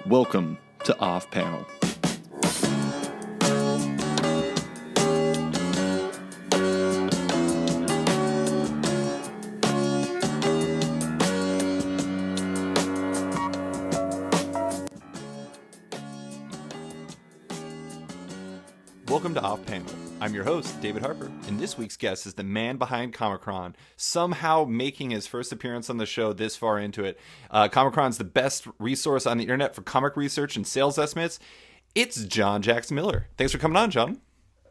Welcome to Off Panel. Welcome to Off Panel. I'm your host, David Harper, and this week's guest is the man behind Comichron, somehow making his first appearance on the show this far into it. Comichron's the best resource on the internet for comic research and sales estimates. It's John Jax Miller. Thanks for coming on, John.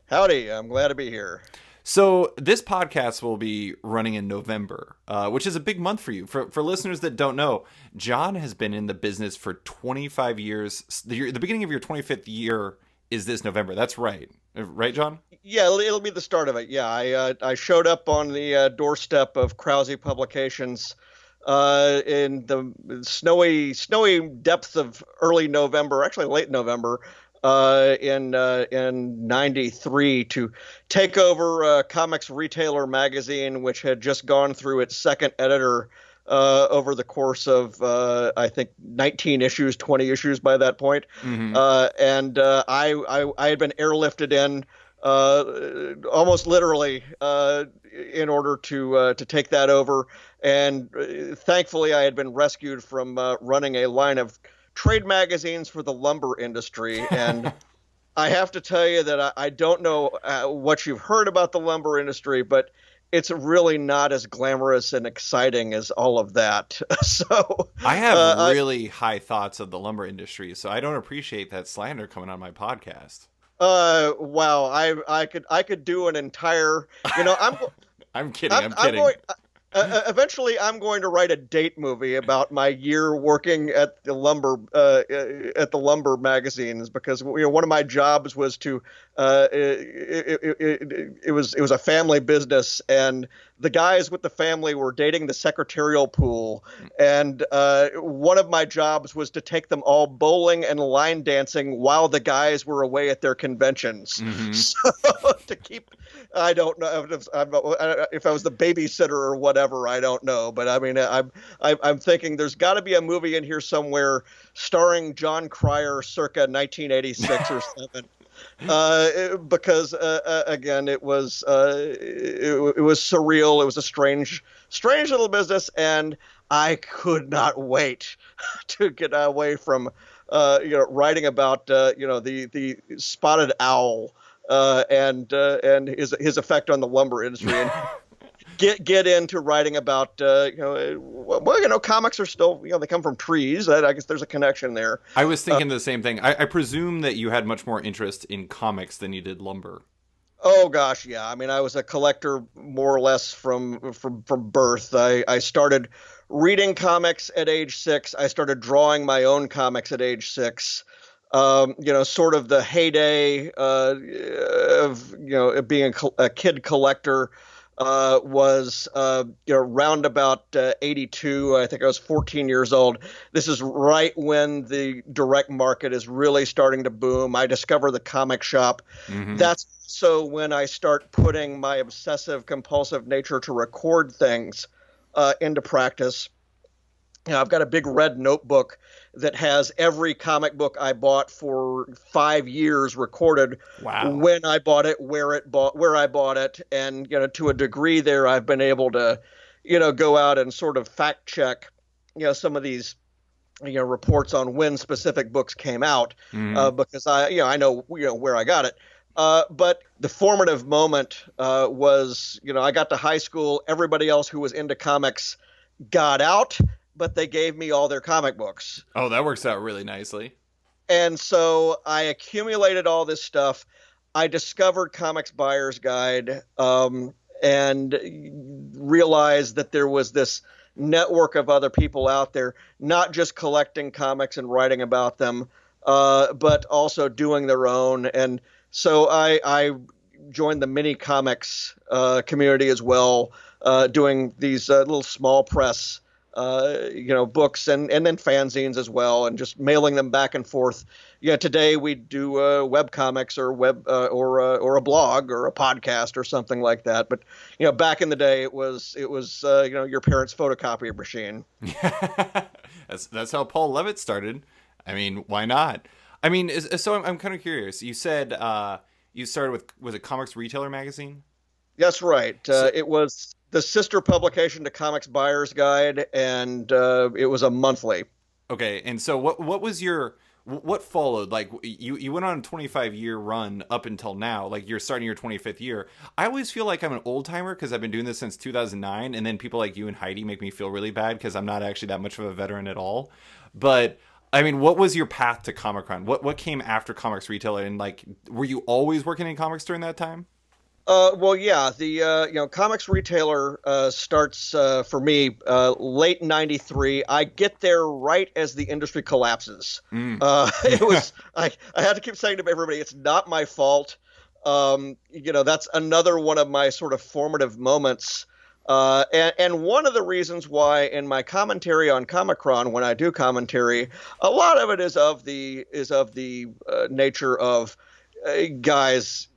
Howdy, I'm glad to be here. So this podcast will be running in November, which is a big month for you. For listeners that don't know, John has been in the business for 25 years. The beginning of your 25th year is this November. That's right. Right, John? Yeah, it'll be the start of it. Yeah, I showed up on the doorstep of Krause Publications in the snowy depths of early November, actually late November, in '93 to take over Comics Retailer magazine, which had just gone through its second editor over the course of, I think, 19 issues, 20 issues by that point. Mm-hmm. I had been airlifted in almost literally in order to take that over. And thankfully, I had been rescued from running a line of trade magazines for the lumber industry. And I have to tell you that I don't know what you've heard about the lumber industry, but it's really not as glamorous and exciting as all of that. So I have really high thoughts of the lumber industry, so I don't appreciate that slander coming on my podcast. Wow, I could do an entire, I'm kidding. I'm kidding. Eventually, I'm going to write a date movie about my year working at the lumber magazines, because one of my jobs was to it was a family business, and the guys with the family were dating the secretarial pool, and one of my jobs was to take them all bowling and line dancing while the guys were away at their conventions. Mm-hmm. So to keep, I don't know if I was the babysitter or whatever. I don't know, but I mean, I'm thinking there's got to be a movie in here somewhere starring John Cryer, circa 1986 or 7. Because again, it was surreal. It was a strange little business, and I could not wait to get away from writing about the spotted owl and his effect on the lumber industry, and get into writing about comics are still, they come from trees. I guess there's a connection there. I was thinking the same thing. I presume that you had much more interest in comics than you did lumber. Oh gosh, yeah. I mean, I was a collector more or less from birth. I started reading comics at age 6. I started drawing my own comics at age 6. Sort of the heyday of being a kid collector was round about 82. I think I was 14 years old. This is right when the direct market is really starting to boom. I discover the comic shop. Mm-hmm. That's so when I start putting my obsessive compulsive nature to record things into practice. I've got a big red notebook that has every comic book I bought for 5 years recorded. Wow. When I bought it, where I bought it. And, to a degree there, I've been able to, go out and sort of fact check, some of these, reports on when specific books came out, because I know where I got it. But the formative moment was, I got to high school. Everybody else who was into comics got out, but they gave me all their comic books. Oh, that works out really nicely. And so I accumulated all this stuff. I discovered Comics Buyer's Guide, and realized that there was this network of other people out there, not just collecting comics and writing about them, but also doing their own. And so I joined the mini comics community as well, doing these little small press books and then fanzines as well, and just mailing them back and forth. Yeah, today we do web comics or web or a blog or a podcast or something like that. But back in the day, it was your parents' photocopy machine. That's how Paul Levitt started. I mean, why not? I mean, so I'm kind of curious. You said you started with, was it Comics Retailer magazine? That's right. So, It was the sister publication to Comics Buyer's Guide, and it was a monthly. okay, and so what was your what followed? Like you went on a 25-year run up until now. Like you're starting your 25th year. I always feel like I'm an old timer because I've been doing this since 2009, and then people like you and Heidi make me feel really bad because I'm not actually that much of a veteran at all. But I mean, what was your path to Comichron? What came after Comics Retailer, and like were you always working in comics during that time? Well, yeah, the Comics Retailer starts for me late '93. I get there right as the industry collapses. Mm. It Yeah. was I had to keep saying to everybody, it's not my fault. That's another one of my sort of formative moments. And one of the reasons why in my commentary on Comichron, when I do commentary, a lot of it is of the nature of guys,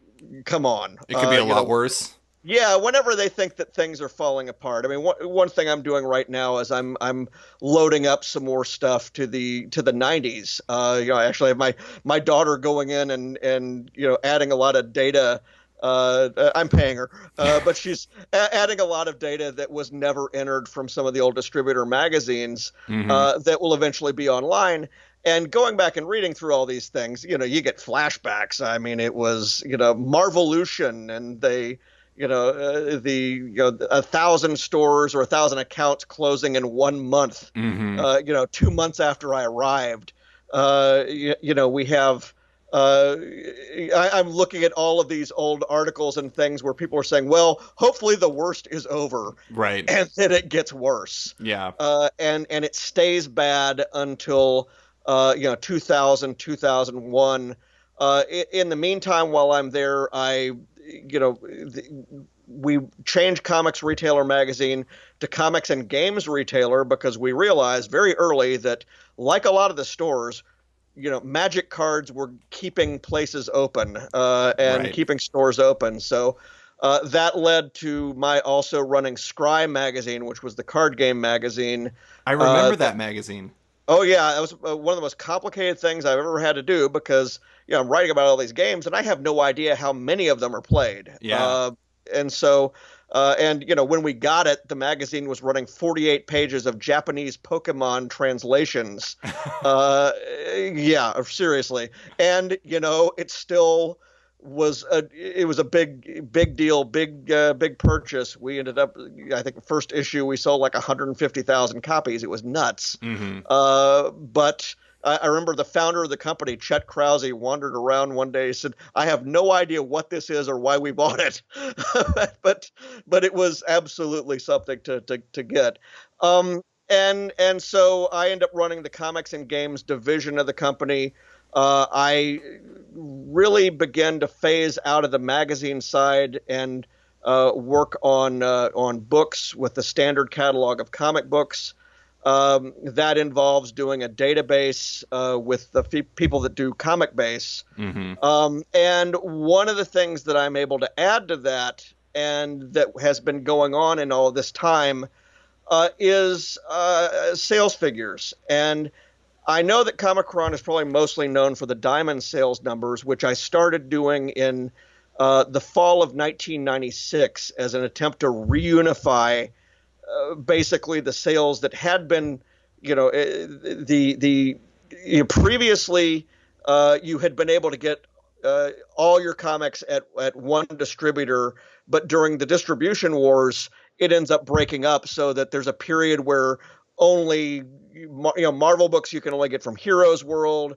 come on. It could be a lot worse. Yeah, whenever they think that things are falling apart. I mean, one thing I'm doing right now is I'm loading up some more stuff to the 90s. I actually have my daughter going in and adding a lot of data. I'm paying her, but she's adding a lot of data that was never entered from some of the old distributor magazines Hmm. that will eventually be online. And going back and reading through all these things, you get flashbacks. I mean, it was, Marvolution, and they, the 1,000 stores or 1,000 accounts closing in 1 month. Hmm. 2 months after I arrived. We have. I'm looking at all of these old articles and things where people are saying, "Well, hopefully the worst is over," Right. and then it gets worse. Yeah. And it stays bad until 2000, 2001. In the meantime, while I'm there, we changed Comics Retailer magazine to Comics and Games Retailer because we realized very early that, like a lot of the stores, magic cards were keeping places open and Right. keeping stores open. So that led to my also running Scry magazine, which was the card game magazine. I remember that magazine. Oh yeah, that was one of the most complicated things I've ever had to do because I'm writing about all these games and I have no idea how many of them are played. Yeah. And so, when we got it, the magazine was running 48 pages of Japanese Pokemon translations. Yeah, seriously, and it still it was a big deal, big purchase. We ended up, I think the first issue we sold like 150,000 copies. It was nuts. Hmm. But I remember the founder of the company, Chet Krause, wandered around one day and said, "I have no idea what this is or why we bought it," but it was absolutely something to get. And so I end up running the comics and games division of the company. I really began to phase out of the magazine side and work on books with the standard catalog of comic books. That involves doing a database with the people that do comic base. Hmm. And one of the things that I'm able to add to that, and that has been going on in all this time, is sales figures. And I know that Comichron is probably mostly known for the diamond sales numbers, which I started doing in the fall of 1996 as an attempt to reunify basically the sales that had been, previously you had been able to get all your comics at one distributor, but during the distribution wars, it ends up breaking up so that there's a period where only Marvel books you can only get from Heroes World,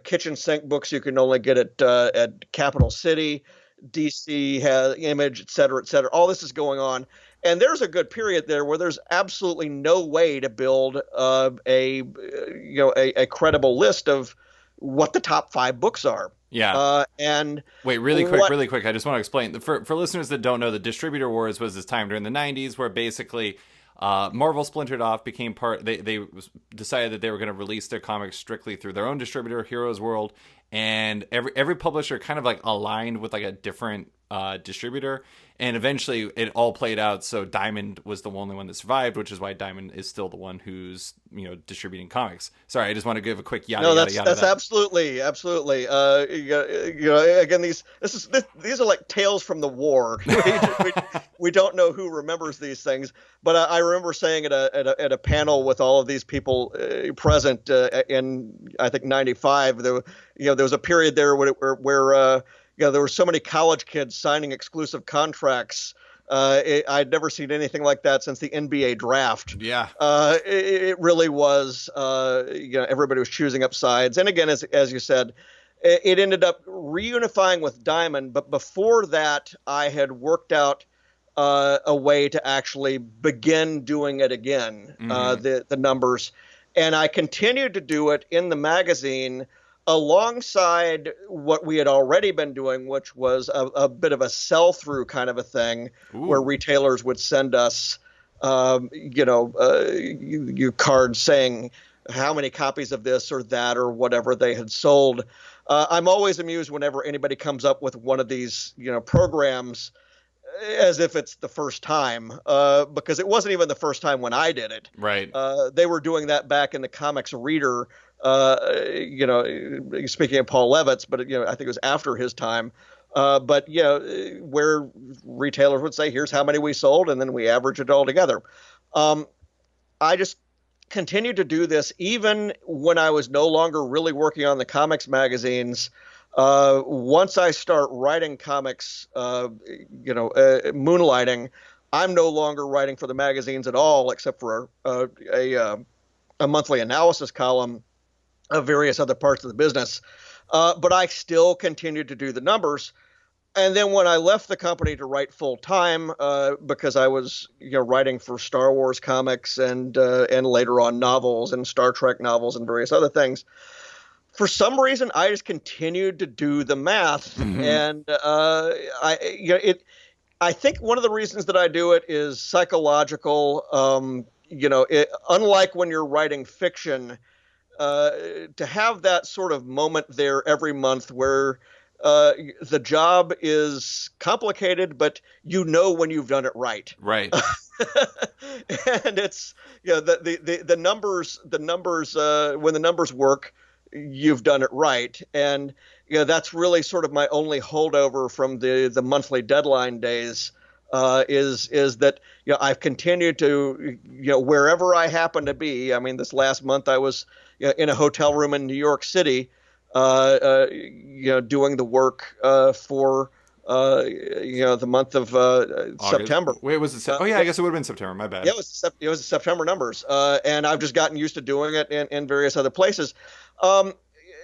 kitchen sink books you can only get at Capital City, DC has Image, et cetera, et cetera. All this is going on. And there's a good period there where there's absolutely no way to build a credible list of what the top 5 books are. Yeah. And Wait, really quick. I just want to explain for listeners that don't know, the distributor wars was this time during the '90s where basically Marvel splintered off, became part. They decided that they were going to release their comics strictly through their own distributor, Heroes World, and every publisher kind of like aligned with like a different distributor. And eventually it all played out. So Diamond was the only one that survived, which is why Diamond is still the one who's, distributing comics. Sorry, I just want to give a quick yada No, yada yada. that's absolutely. Again, these are like tales from the war. We don't know who remembers these things, but I remember saying at a panel with all of these people present in I think '95. There was a period there where there were so many college kids signing exclusive contracts. I'd never seen anything like that since the NBA draft. Yeah. It really was, everybody was choosing up sides. And again, as you said, it ended up reunifying with Diamond. But before that, I had worked out a way to actually begin doing it again, the numbers. And I continued to do it in the magazine alongside what we had already been doing, which was a bit of a sell-through kind of a thing. Ooh. Where retailers would send us, cards saying how many copies of this or that or whatever they had sold. I'm always amused whenever anybody comes up with one of these, programs as if it's the first time, because it wasn't even the first time when I did it. Right. They were doing that back in the Comics Reader. Speaking of Paul Levitz, but I think it was after his time. But where retailers would say, "Here's how many we sold," and then we average it all together. I just continued to do this even when I was no longer really working on the comics magazines. Once I start writing comics, moonlighting, I'm no longer writing for the magazines at all, except for a monthly analysis column of various other parts of the business. But I still continued to do the numbers. And then when I left the company to write full time, because I was writing for Star Wars comics and later on novels and Star Trek novels and various other things, for some reason I just continued to do the math. Mm-hmm. And I think one of the reasons that I do it is psychological. Unlike when you're writing fiction, to have that sort of moment there every month where the job is complicated, but when you've done it right. Right. And it's the numbers when the numbers work, you've done it right. And that's really sort of my only holdover from the monthly deadline days. Is that I've continued to wherever I happen to be. I mean, this last month I was in a hotel room in New York City, doing the work for the month of September. Wait, was it? Oh yeah, I guess it would have been September. My bad. Yeah, it was September numbers, and I've just gotten used to doing it in various other places.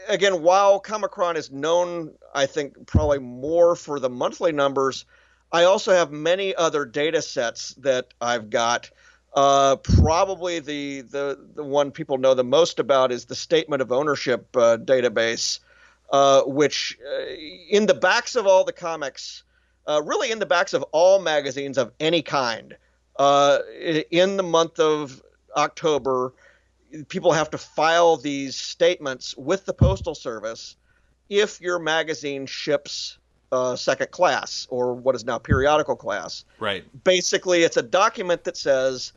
Again, while Comichron is known, I think probably more for the monthly numbers, I also have many other data sets that I've got. Probably the one people know the most about is the Statement of Ownership database, which in the backs of all the comics, really in the backs of all magazines of any kind, in the month of October, people have to file these statements with the Postal Service if your magazine ships second class, or what is now periodical class. Right. Basically, it's a document that says,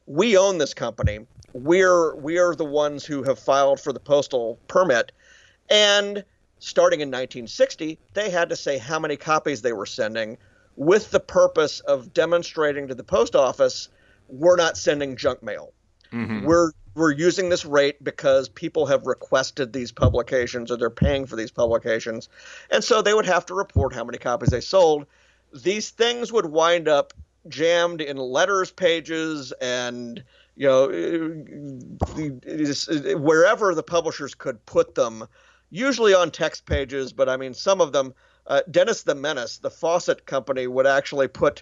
we own this company. We are the ones who have filed for the postal permit. And starting in 1960, they had to say how many copies they were sending, with the purpose of demonstrating to the post office, we're not sending junk mail. Mm-hmm. We're using this rate because people have requested these publications, or they're paying for these publications. And so they would have to report how many copies they sold. These things would wind up jammed in letters pages and wherever the publishers could put them, usually on text pages. But I mean, some of them, Dennis the Menace, the faucet company, would actually put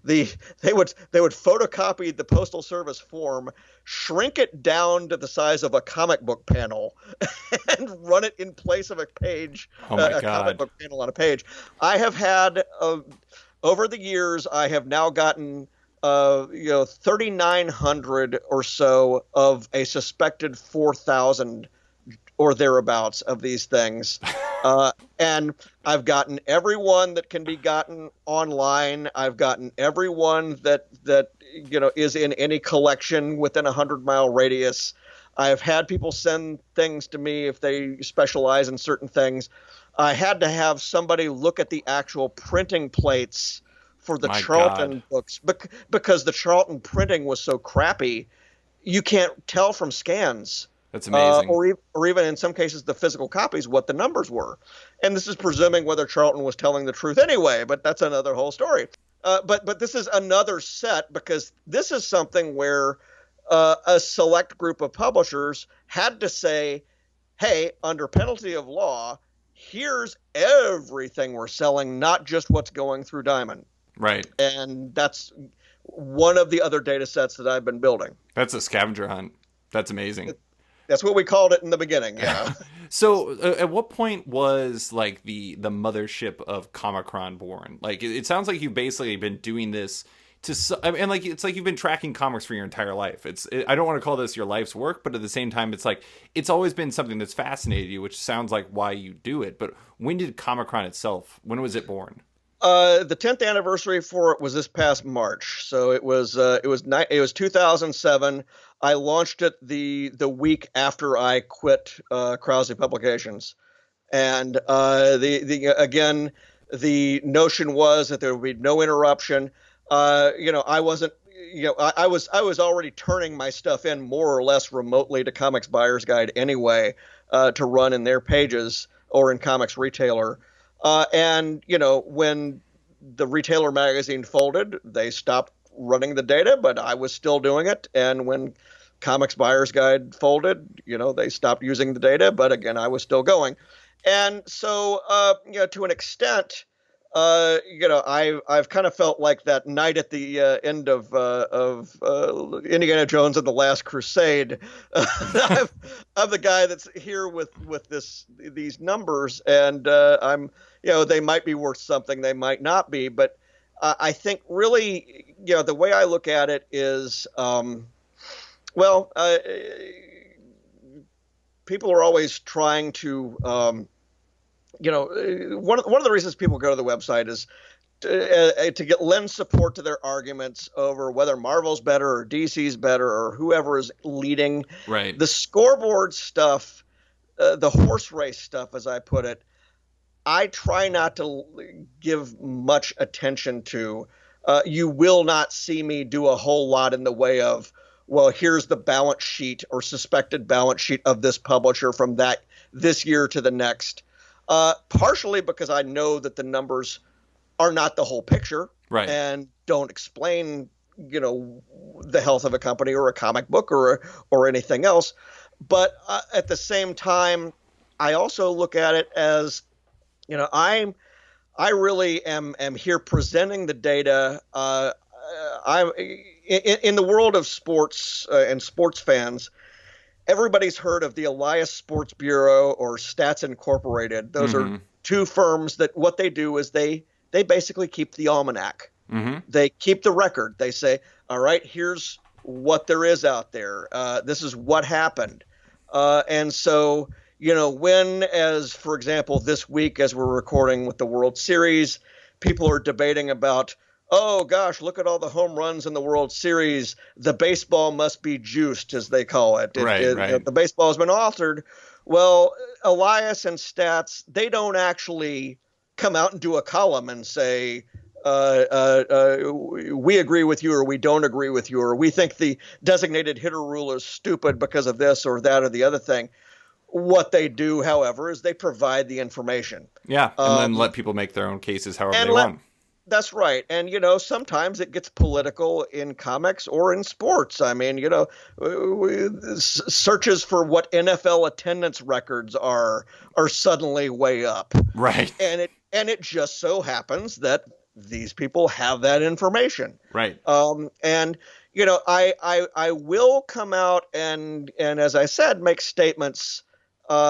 they would photocopy the Postal Service form, shrink it down to the size of a comic book panel, and run it in place of a page. Oh my God. Comic book panel on a page. I have had over the years, I have now gotten 3,900 or so of a suspected 4,000 or thereabouts of these things. And I've gotten everyone that can be gotten online. I've gotten everyone that is in any collection within 100-mile radius. I've had people send things to me if they specialize in certain things. I had to have somebody look at the actual printing plates for the My God. Charlton books because the Charlton printing was so crappy, you can't tell from scans. That's amazing. Or even in some cases, the physical copies, what the numbers were. And this is presuming whether Charlton was telling the truth anyway, but that's another whole story. But this is another set because this is something where a select group of publishers had to say, hey, under penalty of law, here's everything we're selling, not just what's going through Diamond. Right. And that's one of the other data sets that I've been building. That's a scavenger hunt. That's amazing. That's what we called it in the beginning. Yeah. So at what point was like the mothership of Comichron born? Like it sounds like you've basically been doing this and like it's like you've been tracking comics for your entire life. I don't want to call this your life's work, but at the same time it's like it's always been something that's fascinated you, which sounds like why you do it. But when did Comichron itself, when was it born? The 10th anniversary for it was this past March. So it was 2007. I launched it the week after I quit Krause Publications, and again the notion was that there would be no interruption. I wasn't. I was already turning my stuff in more or less remotely to Comics Buyer's Guide anyway, to run in their pages or in Comics Retailer. And when the Retailer magazine folded, they stopped running the data, but I was still doing it. And when Comics Buyer's Guide folded, they stopped using the data, but again, I was still going. And so, to an extent, I've kind of felt like that night at the end of Indiana Jones and the Last Crusade. I'm the guy that's here with these numbers, and they might be worth something, they might not be, but I think really, the way I look at it is, people are always trying to. One of the reasons people go to the website is to lend support to their arguments over whether Marvel's better or DC's better or whoever is leading. Right. The scoreboard stuff, the horse race stuff, as I put it, I try not to give much attention to. You will not see me do a whole lot in the way of, well, here's the balance sheet or suspected balance sheet of this publisher from this year to the next. Partially because I know that the numbers are not the whole picture, right, and don't explain, the health of a company or a comic book or anything else. But at the same time, I also look at it as, I really am here presenting the data. I'm in the world of sports and sports fans. Everybody's heard of the Elias Sports Bureau or Stats Incorporated. Those are two firms that what they do is they basically keep the almanac. Mm-hmm. They keep the record. They say, all right, here's what there is out there. This is what happened. And so, when, as for example, this week as we're recording with the World Series, people are debating about, oh, gosh, look at all the home runs in the World Series. The baseball must be juiced, as they call it. Right. The baseball has been altered. Well, Elias and Stats, they don't actually come out and do a column and say, we agree with you or we don't agree with you, or we think the designated hitter rule is stupid because of this or that or the other thing. What they do, however, is they provide the information. Yeah, and then let people make their own cases however they want. That's right. And, sometimes it gets political in comics or in sports. I mean, searches for what NFL attendance records are suddenly way up. Right. And it just so happens that these people have that information. Right. And, I will come out and as I said, make statements, make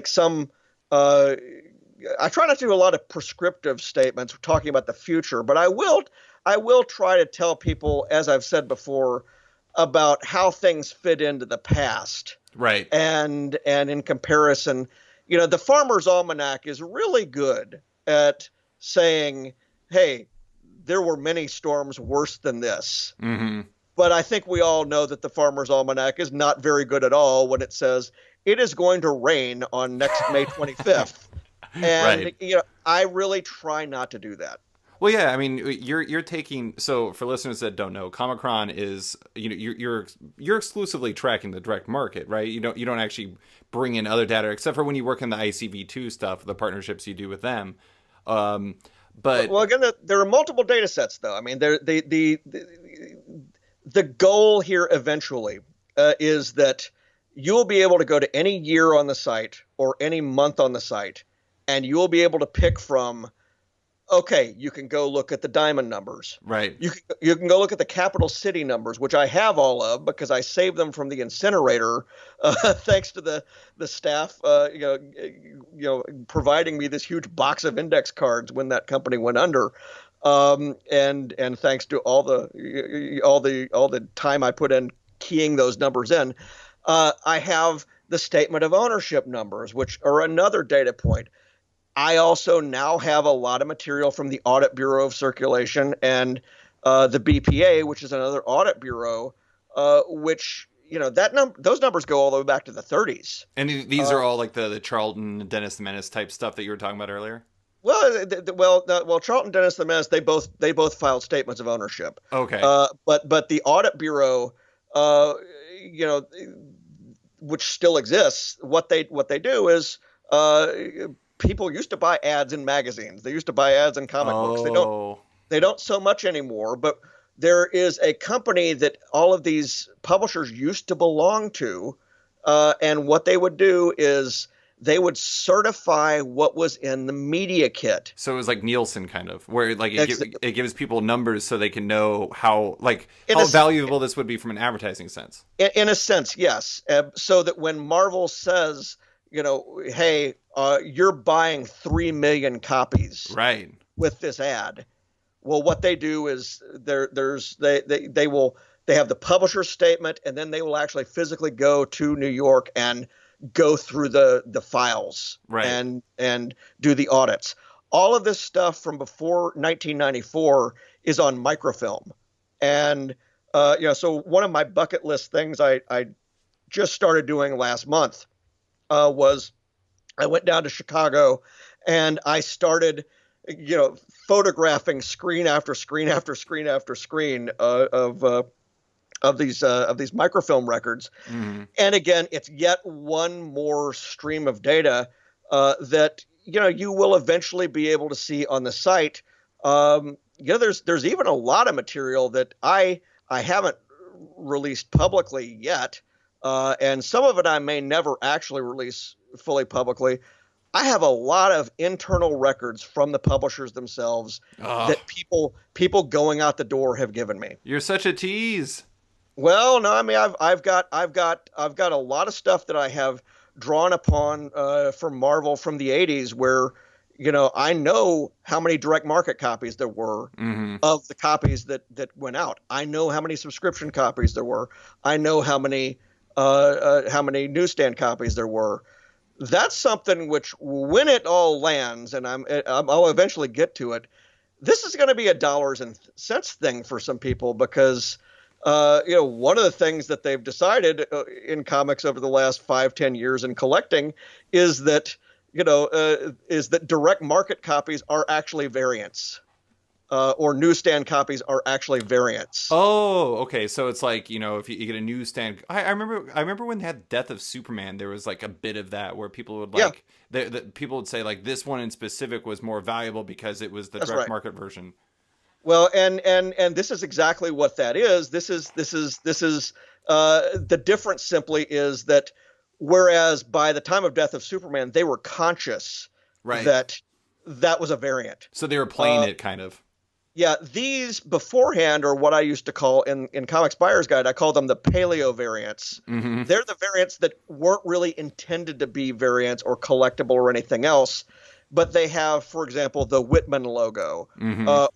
some, I try not to do a lot of prescriptive statements talking about the future, but I will try to tell people, as I've said before, about how things fit into the past. Right. And in comparison, the Farmer's Almanac is really good at saying, hey, there were many storms worse than this. Mm-hmm. But I think we all know that the Farmer's Almanac is not very good at all when it says it is going to rain on next May 25th. And, Right. I really try not to do that. Well, yeah, I mean, you're taking, so for listeners that don't know, Comichron is, you're exclusively tracking the direct market, right? You don't actually bring in other data except for when you work in the ICV2 stuff, the partnerships you do with them. But Well, again, there are multiple data sets, though. I mean, the goal here eventually is that you'll be able to go to any year on the site or any month on the site, and you will be able to pick from, okay, you can go look at the diamond numbers. right. You can go look at the capital city numbers, which I have all of because I saved them from the incinerator, thanks to the staff, providing me this huge box of index cards when that company went under, and thanks to all the time I put in keying those numbers in, I have the statement of ownership numbers, which are another data point. I also now have a lot of material from the Audit Bureau of Circulation and the BPA, which is another audit bureau, which those numbers go all the way back to the 30s. And these are all like the Charlton, Dennis the Menace type stuff that you were talking about earlier? Well, Charlton, Dennis the Menace, they both filed statements of ownership. Okay. But the Audit Bureau, which still exists, what they do is people used to buy ads in magazines. They used to buy ads in comic books. They don't so much anymore, but there is a company that all of these publishers used to belong to, and what they would do is they would certify what was in the media kit. So it was like Nielsen kind of, where like it gives people numbers so they can know how valuable this would be from an advertising sense. In a sense, yes. So that when Marvel says, hey, you're buying 3 million copies, right, with this ad. Well, what they do is they have the publisher's statement, and then they will actually physically go to New York and go through the files, right, and do the audits. All of this stuff from before 1994 is on microfilm, and so one of my bucket list things I just started doing last month was I went down to Chicago and I started, photographing screen after screen after screen after screen of these microfilm records. Mm-hmm. And again, it's yet one more stream of data that you will eventually be able to see on the site. There's even a lot of material that I haven't released publicly yet, and some of it I may never actually release fully publicly. I have a lot of internal records from the publishers themselves that people going out the door have given me. You're such a tease. Well, no, I mean I've got a lot of stuff that I have drawn upon from Marvel from the 80s, where I know how many direct market copies there were of the copies that went out. I know how many subscription copies there were. I know how many newsstand copies there were. That's something which, when it all lands, and I'll eventually get to it, this is going to be a dollars and cents thing for some people, because one of the things that they've decided in comics over the last 5-10 years in collecting is that direct market copies are actually variants. Or newsstand copies are actually variants. Oh, okay. So it's like, if you get a newsstand, I remember when they had Death of Superman, there was like a bit of that where people would people would say like this one in specific was more valuable because it was the direct market version. Well, and this is exactly what that is. This is the difference simply is that whereas by the time of Death of Superman, they were conscious that was a variant. So they were playing it kind of. Yeah, these beforehand are what I used to call in Comics Buyer's Guide, I call them the paleo variants. Mm-hmm. They're the variants that weren't really intended to be variants or collectible or anything else, but they have, for example, the Whitman logo,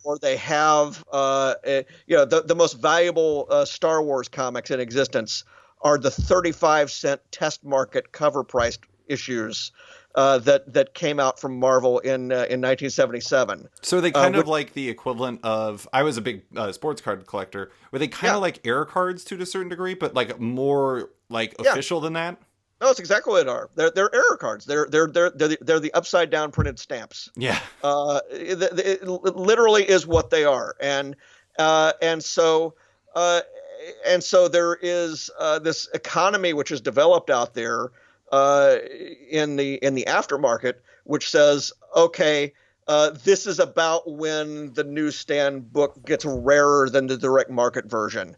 or they have, the most valuable Star Wars comics in existence are the 35-cent test market cover price issues that came out from Marvel in 1977. So they kind of like the equivalent of, I was a big sports card collector, were they kind of like error cards to a certain degree, but like more like official than that? No, that's exactly what they are. They're error cards. They're the upside down printed stamps. Yeah. It literally is what they are, and so there is this economy which is developed out there in the aftermarket, which says, okay, this is about when the newsstand book gets rarer than the direct market version,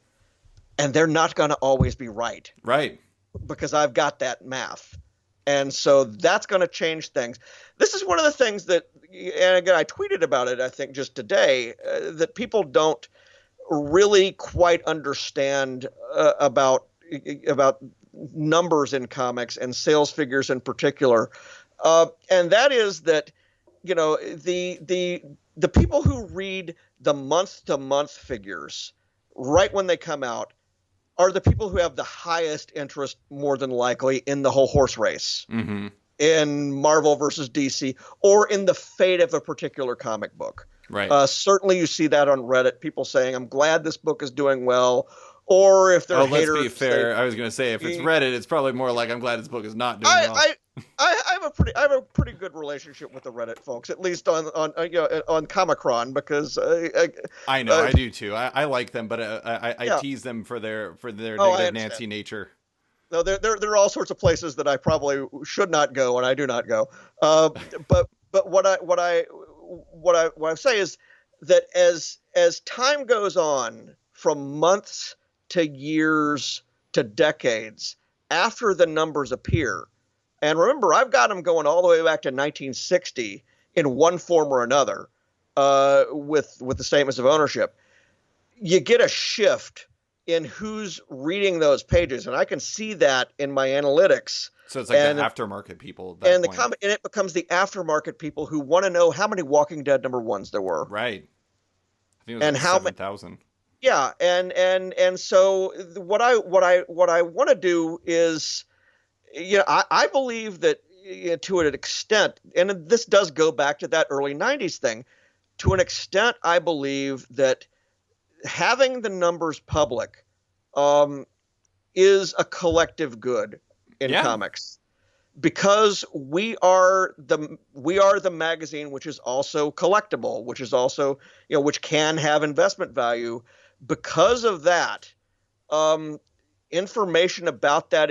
and they're not going to always be right. Right. Because I've got that math. And so that's going to change things. This is one of the things that, and again, I tweeted about it, I think, just today, that people don't really quite understand about numbers in comics and sales figures in particular. And that is that, the people who read the month-to-month figures right when they come out are the people who have the highest interest, more than likely, in the whole horse race, in Marvel versus DC, or in the fate of a particular comic book. Right. Certainly you see that on Reddit, people saying, I'm glad this book is doing well. Or if they're haters. Let's be fair. I was going to say, if it's Reddit, it's probably more like, I'm glad this book is not doing well. I have a pretty good relationship with the Reddit folks, at least on Comichron, because I know I do too. I like them, but I tease them for their negative Nancy nature. No, there are all sorts of places that I probably should not go, and I do not go. But what I say is that as time goes on, from months to years to decades after the numbers appear. And remember, I've got them going all the way back to 1960 in one form or another with the statements of ownership. You get a shift in who's reading those pages. And I can see that in my analytics. So it's like the aftermarket people. And it becomes the aftermarket people who want to know how many Walking Dead #1s there were. Right. I think it was like 7,000. Yeah, and so what I want to do is, I believe that to an extent, and this does go back to that early 90s thing, to an extent, I believe that having the numbers public is a collective good in comics, because we are the magazine which is also collectible, which is also which can have investment value. Because of that, information about that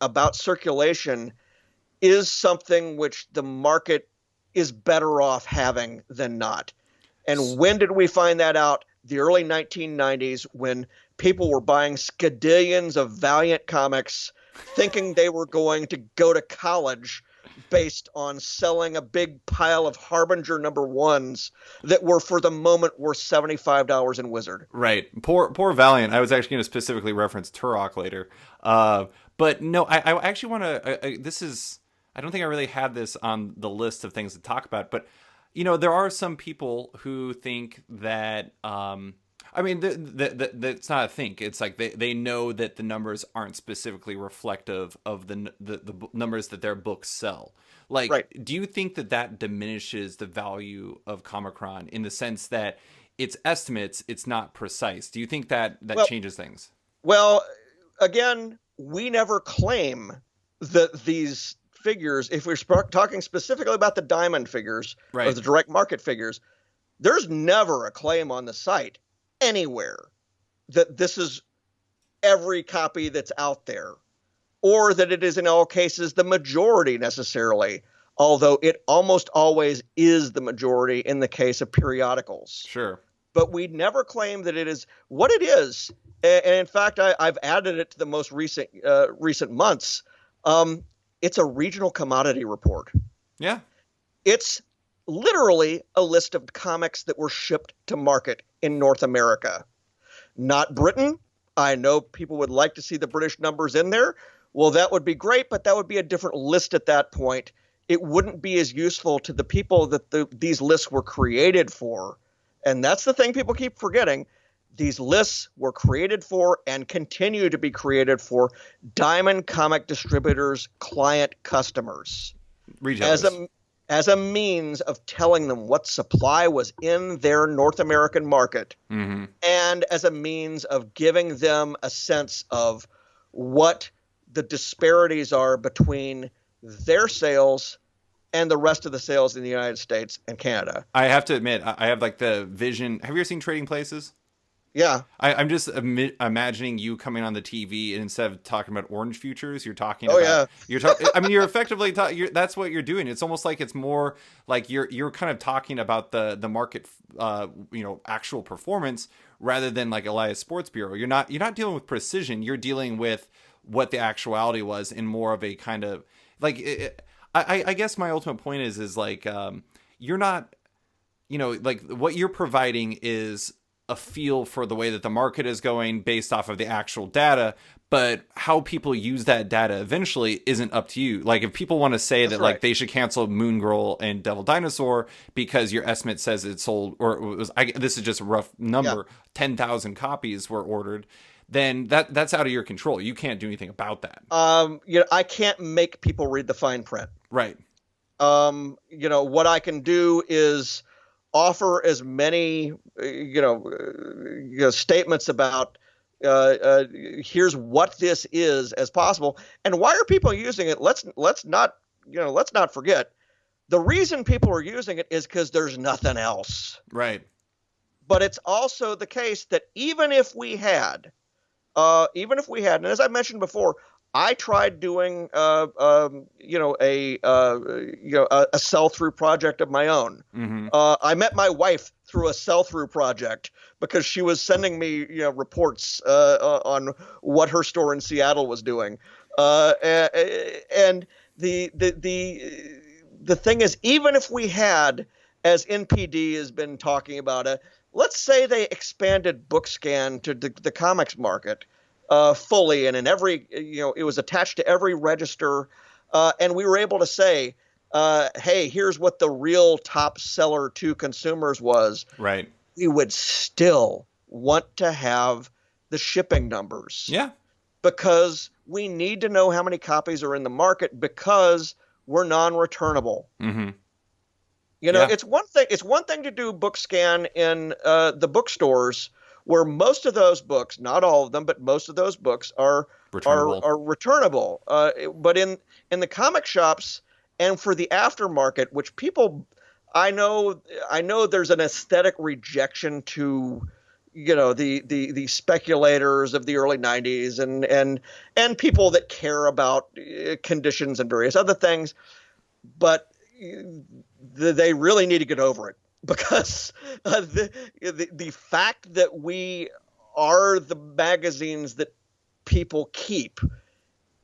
about circulation is something which the market is better off having than not. And when did we find that out? The early 1990s, when people were buying skadillions of Valiant comics, thinking they were going to go to college based on selling a big pile of Harbinger #1s that were, for the moment, worth $75 in Wizard. Right. Poor Valiant. I was actually going to specifically reference Turok later. But no, I actually want to, I don't think I really had this on the list of things to talk about, but there are some people who think that, that's not a think. It's like they know that the numbers aren't specifically reflective of the numbers that their books sell. Like, right. Do you think that diminishes the value of Comichron in the sense that it's estimates, it's not precise? Do you think that changes things? Well, again, we never claim that these figures, if we're talking specifically about the diamond figures, right, or the direct market figures, there's never a claim on the site anywhere that this is every copy that's out there, or that it is in all cases the majority necessarily, although it almost always is the majority in the case of periodicals. Sure. But we never claim that it is what it is. And in fact, I've added it to the most recent months. It's a regional commodity report. Yeah. It's literally a list of comics that were shipped to market in North America, not Britain. I know people would like to see the British numbers in there. Well, that would be great, but that would be a different list at that point. It wouldn't be as useful to the people that these lists were created for. And that's the thing people keep forgetting. These lists were created for and continue to be created for Diamond Comic Distributors' client customers Retailers. As a means of telling them what supply was in their North American market, and as a means of giving them a sense of what the disparities are between their sales and the rest of the sales in the United States and Canada. I have to admit, I have like the vision. Have you ever seen Trading Places? Yeah. I'm just imagining you coming on the TV and instead of talking about orange futures, you're talking Oh, about. yeah. You're talking. I mean, you're effectively. That's what you're doing. It's almost like it's more like you're kind of talking about the market, actual performance rather than like Elias Sports Bureau. You're not dealing with precision. You're dealing with what the actuality was in more of a kind of like. I guess my ultimate point is like you're not, like what you're providing is a feel for the way that the market is going based off of the actual data, but how people use that data eventually isn't up to you. Like if people want to say that like they should cancel Moon Girl and Devil Dinosaur because your estimate says it sold, or it was, this is just a rough number, 10,000 copies were ordered, then that's out of your control. You can't do anything about that. I can't make people read the fine print. Right. What I can do is offer as many, statements about here's what this is as possible, and why are people using it? Let's not forget the reason people are using it is because there's nothing else. Right. But it's also the case that even if we had, and as I mentioned before, I tried doing a sell-through project of my own. I met my wife through a sell-through project because she was sending me reports on what her store in Seattle was doing. And the thing is, even if we had, as NPD has been talking about, let's say they expanded BookScan to the comics market. Fully, and in every, it was attached to every register, and we were able to say, hey, here's what the real top seller to consumers was. Right. We would still want to have the shipping numbers. Yeah. Because we need to know how many copies are in the market because we're non-returnable. It's one thing to do BookScan in the bookstores, where most of those books, not all of them, but most of those books are returnable. But in the comic shops and for the aftermarket, which people, I know there's an aesthetic rejection to, the speculators of the early 90s and people that care about conditions and various other things, but they really need to get over it. Because the fact that we are the magazines that people keep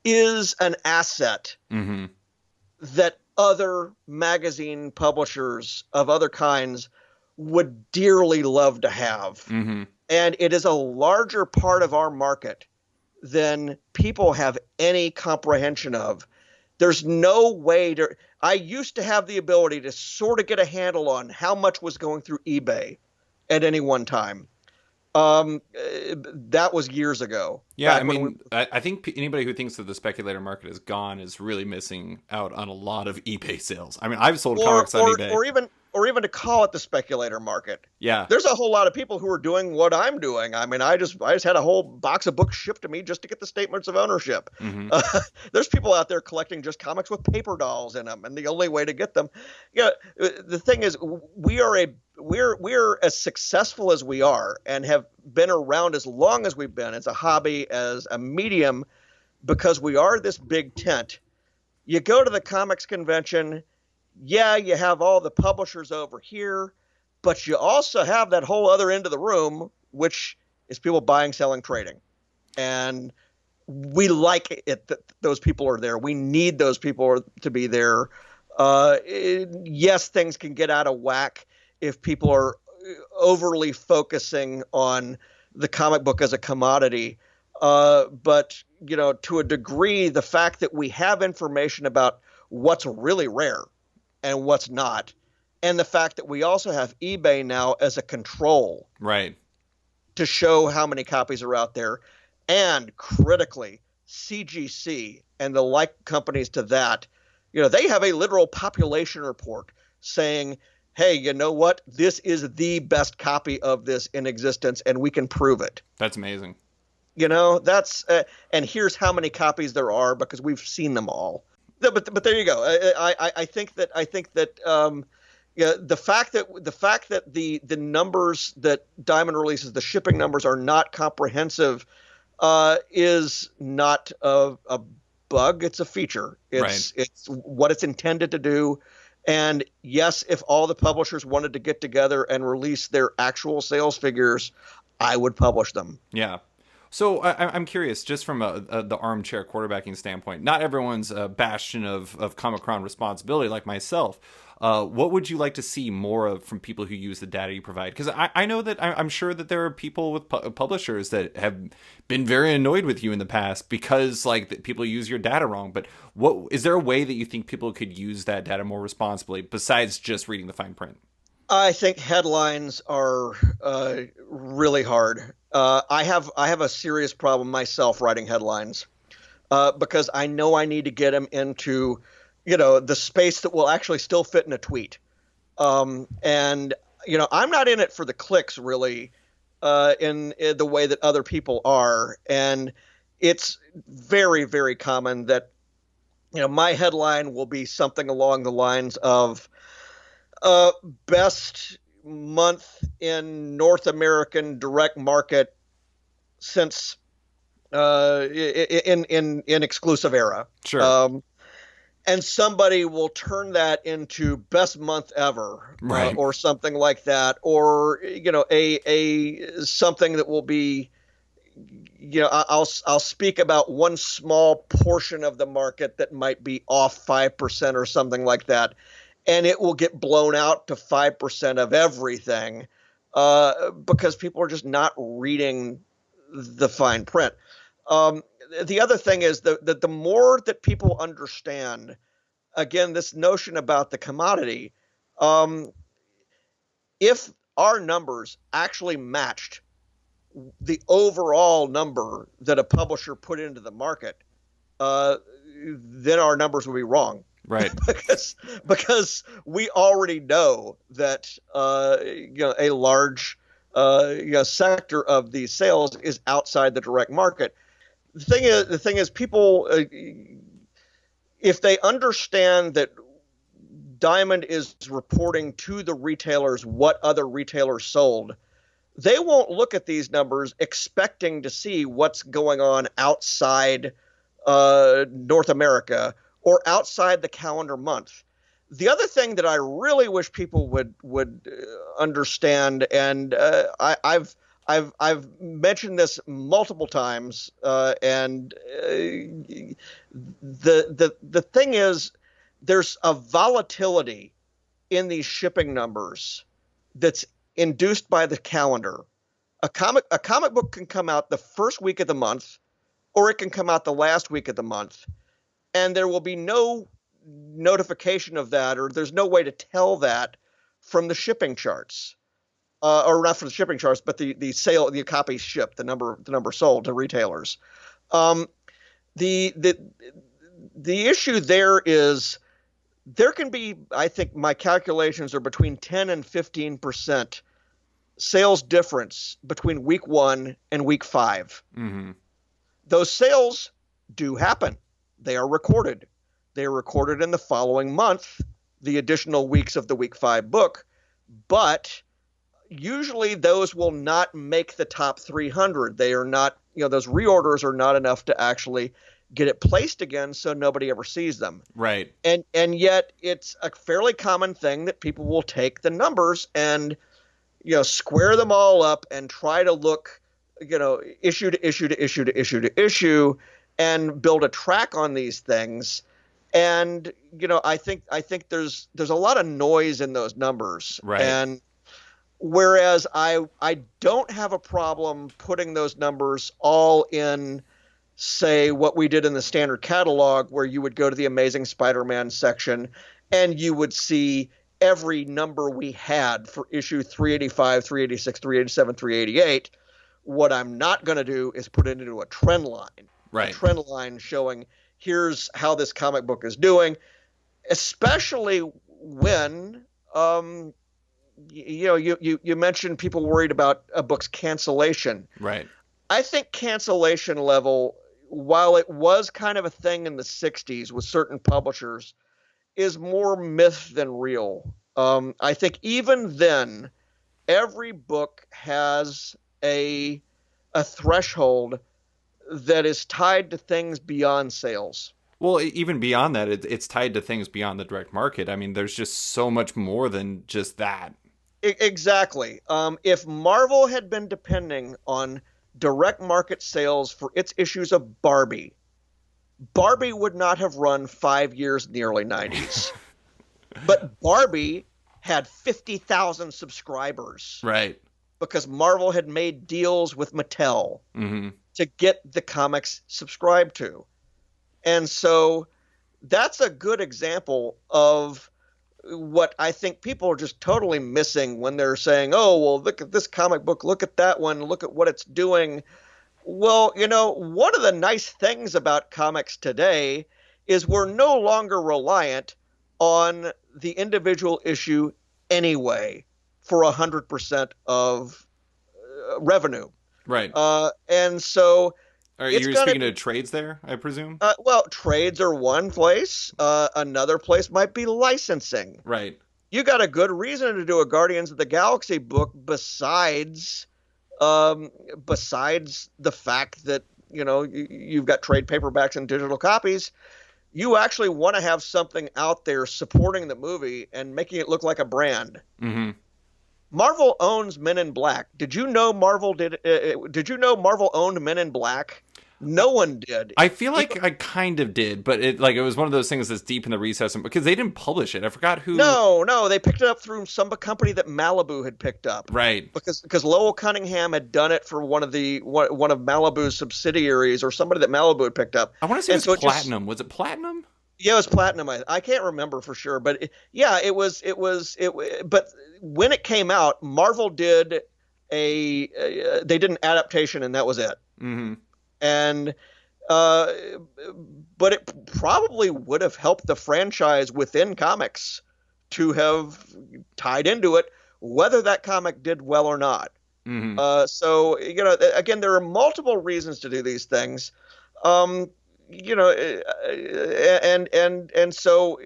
is an asset that other magazine publishers of other kinds would dearly love to have. And it is a larger part of our market than people have any comprehension of. There's no way to. I used to have the ability to sort of get a handle on how much was going through eBay at any one time. That was years ago. Yeah, I mean, I think anybody who thinks that the speculator market is gone is really missing out on a lot of eBay sales. I mean, I've sold comics on eBay. Or even to call it the speculator market. Yeah. There's a whole lot of people who are doing what I'm doing. I mean, I just had a whole box of books shipped to me just to get the statements of ownership. There's people out there collecting just comics with paper dolls in them, and the only way to get them. The thing is, we're as successful as we are and have been around as long as we've been as a hobby, as a medium, because we are this big tent. You go to the comics convention. Yeah, you have all the publishers over here, but you also have that whole other end of the room, which is people buying, selling, trading. And we like it that those people are there. We need those people to be there. Yes, things can get out of whack if people are overly focusing on the comic book as a commodity. But, to a degree, the fact that we have information about what's really rare and what's not, and the fact that we also have eBay now as a control. Right. to show how many copies are out there. And critically, CGC and the like companies to that, they have a literal population report saying, hey, you know what? This is the best copy of this in existence, and we can prove it. That's amazing. That's and here's how many copies there are because we've seen them all. But there you go. I think that the fact that the numbers that Diamond releases, the shipping numbers, are not comprehensive is not a bug. It's a feature. It's what it's intended to do. And yes, if all the publishers wanted to get together and release their actual sales figures, I would publish them. Yeah. So I'm curious, just from the armchair quarterbacking standpoint, not everyone's a bastion of Comichron responsibility like myself. What would you like to see more of from people who use the data you provide? Because I know that I'm sure that there are people with publishers that have been very annoyed with you in the past because people use your data wrong. But what is there a way that you think people could use that data more responsibly besides just reading the fine print? I think headlines are really hard. I have a serious problem myself writing headlines because I know I need to get them into, the space that will actually still fit in a tweet. And I'm not in it for the clicks really, in the way that other people are. And it's very, very common that, my headline will be something along the lines of, best month in North American direct market since in exclusive era. Sure. And somebody will turn that into best month ever, right, or something like that, or a something that will be, I'll speak about one small portion of the market that might be off 5% or something like that. And it will get blown out to 5% of everything because people are just not reading the fine print. The other thing is that the more that people understand, again, this notion about the commodity, if our numbers actually matched the overall number that a publisher put into the market, then our numbers would be wrong. Right. because we already know that a large sector of these sales is outside the direct market. The thing is people, if they understand that Diamond is reporting to the retailers what other retailers sold, they won't look at these numbers expecting to see what's going on outside North America or outside the calendar month. The other thing that I really wish people would understand, and I've mentioned this multiple times, and the thing is, there's a volatility in these shipping numbers that's induced by the calendar. A comic book can come out the first week of the month, or it can come out the last week of the month. And there will be no notification of that, or there's no way to tell that from the shipping charts, or not from the shipping charts, but the copies shipped, the number sold to retailers. The issue there is there can be, I think my calculations are between 10 and 15% sales difference between week 1 and week 5. Mm-hmm. Those sales do happen. They are recorded. They are recorded in the following month, the additional weeks of the week 5 book, but usually those will not make the top 300. They are not, those reorders are not enough to actually get it placed again, so nobody ever sees them. Right. And yet it's a fairly common thing that people will take the numbers and, square them all up and try to look, issue to issue to issue to issue to issue, and build a track on these things. And, I think there's a lot of noise in those numbers. Right. And whereas I don't have a problem putting those numbers all in, say, what we did in the standard catalog, where you would go to the Amazing Spider-Man section and you would see every number we had for issue 385, 386, 387, 388. What I'm not going to do is put it into a trend line. Right. A trend line showing here's how this comic book is doing, especially when you mentioned people worried about a book's cancellation. Right. I think cancellation level, while it was kind of a thing in the 60s with certain publishers, is more myth than real. I think even then, every book has a threshold that is tied to things beyond sales. Well, even beyond that, it's tied to things beyond the direct market. I mean, there's just so much more than just that. Exactly. If Marvel had been depending on direct market sales for its issues of Barbie, Barbie would not have run 5 years in the early 90s. But Barbie had 50,000 subscribers. Right. Because Marvel had made deals with Mattel Mm-hmm. to get the comics subscribed to. And so that's a good example of what I think people are just totally missing when they're saying, oh, well, look at this comic book, look at that one, look at what it's doing. Well, one of the nice things about comics today is we're no longer reliant on the individual issue anyway for 100% of revenue. Right. And so you're speaking to trades there, I presume? Well, trades are one place. Another place might be licensing. Right. You got a good reason to do a Guardians of the Galaxy book besides the fact that, you've got trade paperbacks and digital copies. You actually want to have something out there supporting the movie and making it look like a brand. Mm-hmm. Marvel owns Men in Black. Did you know Marvel owned Men in Black? No one did. I feel like I kind of did, but it was one of those things that's deep in the recess because they didn't publish it. I forgot who. No, they picked it up through some company that Malibu had picked up. Right. Because Lowell Cunningham had done it for one of Malibu's subsidiaries or somebody that Malibu had picked up. I want to say it was Platinum. Was it Platinum? Yeah, it was Platinum. I can't remember for sure, but but when it came out, Marvel did they did an adaptation and that was it. Mm-hmm. And but it probably would have helped the franchise within comics to have tied into it, whether that comic did well or not. Mm-hmm. So again, there are multiple reasons to do these things. And so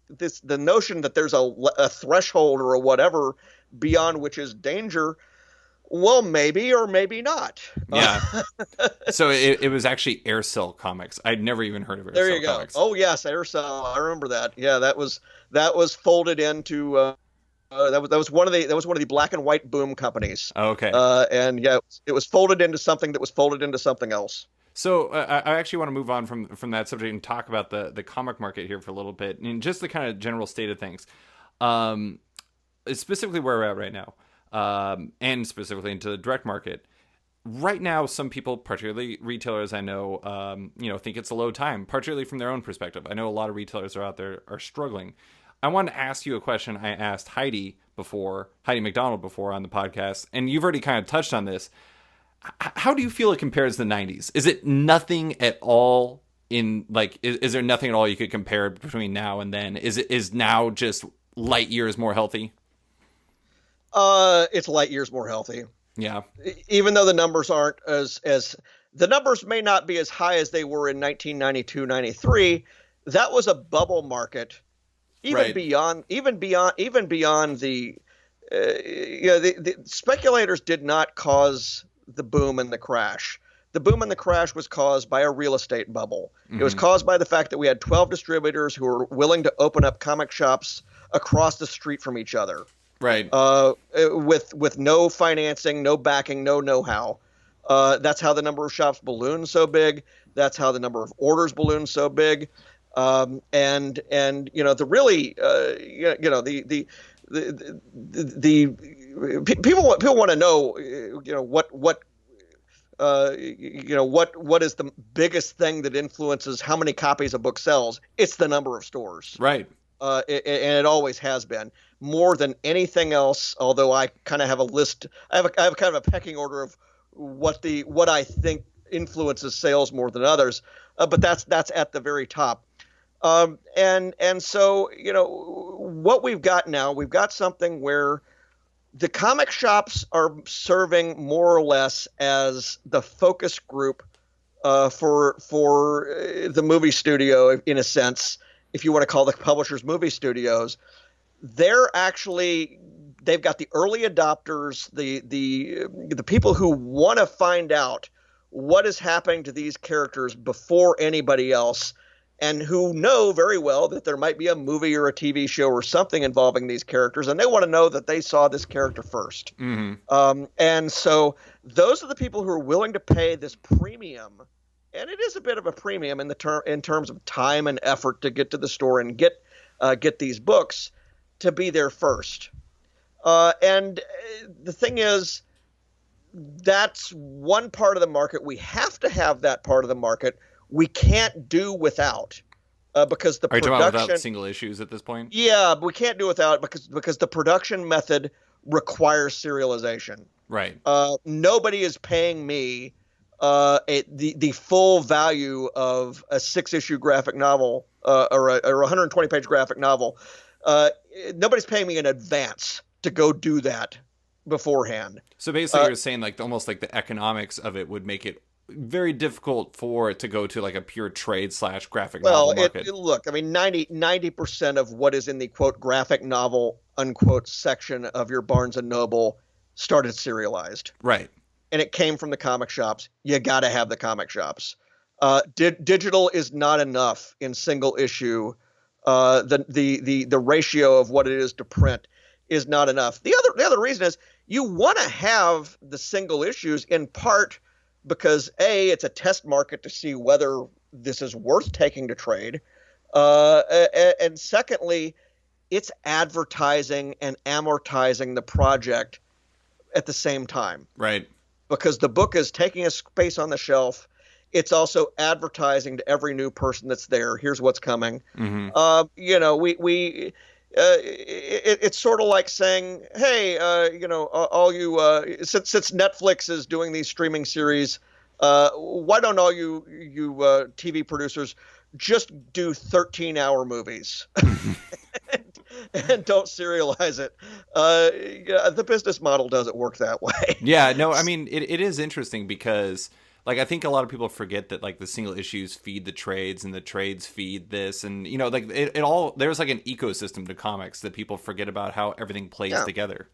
the notion that there's a threshold or a whatever beyond which is danger. Well, maybe or maybe not. Yeah. So it was actually Aircell Comics. I'd never even heard of Aircell. There you go. Comics. Oh yes, Aircell. I remember that. Yeah, that was folded into. That was one of the black and white boom companies. Oh, okay. And yeah, it was folded into something that was folded into something else. So I actually want to move on from that subject and talk about the comic market here for a little bit and just the kind of general state of things, specifically where we're at right now. And specifically into the direct market. Right now, some people, particularly retailers I know, think it's a low time, particularly from their own perspective. I know a lot of retailers are out there are struggling. I wanted to ask you a question I asked Heidi McDonald before on the podcast, and you've already kind of touched on this. How do you feel it compares to the 90s? Is it nothing at all is there nothing at all you could compare between now and then? Is now just light years more healthy? It's light years more healthy. Yeah. Even though the numbers aren't as the numbers may not be as high as they were in 1992, 93, that was a bubble market. Even beyond the the speculators did not cause the boom and the crash. The boom and the crash was caused by a real estate bubble. Mm-hmm. It was caused by the fact that we had 12 distributors who were willing to open up comic shops across the street from each other. Right. With no financing, no backing, no know-how. That's how the number of shops ballooned so big. That's how the number of orders ballooned so big. And the really people want to know what is the biggest thing that influences how many copies a book sells. It's the number of stores. Right. And it always has been more than anything else. Although I kind of have a list, I have kind of a pecking order of what I think influences sales more than others, but that's at the very top. And so, what we've got now, we've got something where the comic shops are serving more or less as the focus group for the movie studio, in a sense, if you want to call the publishers movie studios. They've got the early adopters, the people who want to find out what is happening to these characters before anybody else, and who know very well that there might be a movie or a TV show or something involving these characters, and they want to know that they saw this character first. And so those are the people who are willing to pay this premium, and it is a bit of a premium in terms of time and effort to get to the store and get these books, to be there first. And the thing is, that's one part of the market. We have to have that part of the market. We can't do without, because the production. Are you talking about single issues at this point? Yeah, we can't do without because the production method requires serialization. Right. Nobody is paying me the full value of a 6-issue graphic novel or a 120-page graphic novel. Nobody's paying me in advance to go do that beforehand. So basically, you're saying almost like the economics of it would make it very difficult for it to go to like a pure trade / graphic novel market. Look, I mean, 90% of what is in the quote graphic novel unquote section of your Barnes and Noble started serialized. Right. And it came from the comic shops. You got to have the comic shops. Digital is not enough in single issue. The ratio of what it is to print is not enough. The other reason is you want to have the single issues in part because it's a test market to see whether this is worth taking to trade. And secondly, it's advertising and amortizing the project at the same time. Right. Because the book is taking a space on the shelf. It's also advertising to every new person that's there. Here's what's coming. Mm-hmm. It's sort of like saying, hey, all you, since Netflix is doing these streaming series, why don't all you TV producers just do 13-hour movies and don't serialize it? The business model doesn't work that way. Yeah, no, I mean, it is interesting because I think a lot of people forget that the single issues feed the trades and the trades feed this, and it all, there's an ecosystem to comics that people forget about how everything plays together.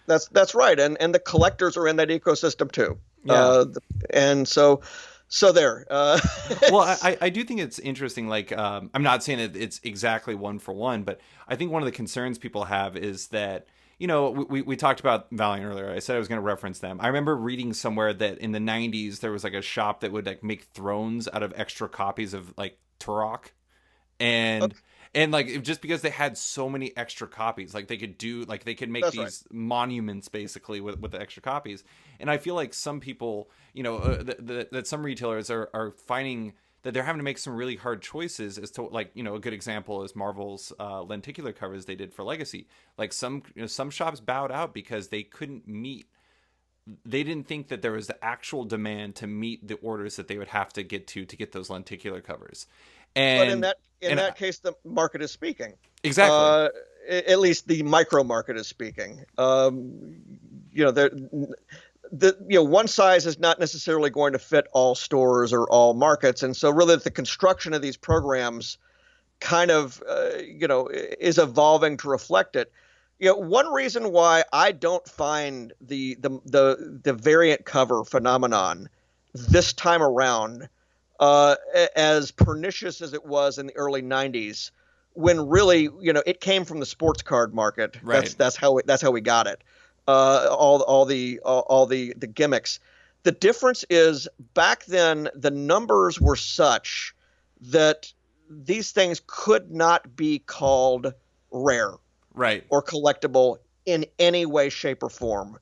That's right, and the collectors are in that ecosystem too. Yeah. And so there. Well, I do think it's interesting. I'm not saying that it's exactly one for one, but I think one of the concerns people have is that, we talked about Valiant earlier. I said I was going to reference them. I remember reading somewhere that in the 90s, there was a shop that would make thrones out of extra copies of Turok. And just because they had so many extra copies, they could make these monuments basically with the extra copies. And I feel like some people, that some retailers are finding that they're having to make some really hard choices as to a good example is Marvel's lenticular covers they did for Legacy. Some shops bowed out because they didn't think that there was the actual demand to meet the orders that they would have to get those lenticular covers. And but in that case, the market is speaking. Exactly. At least the micro market is speaking. One size is not necessarily going to fit all stores or all markets, and so really the construction of these programs kind of is evolving to reflect it. One reason why I don't find the variant cover phenomenon this time around as pernicious as it was in the early 90s, when really it came from the sports card market. Right. That's how we got it. All the gimmicks. The difference is back then the numbers were such that these things could not be called rare, right, or collectible in any way, shape, or form.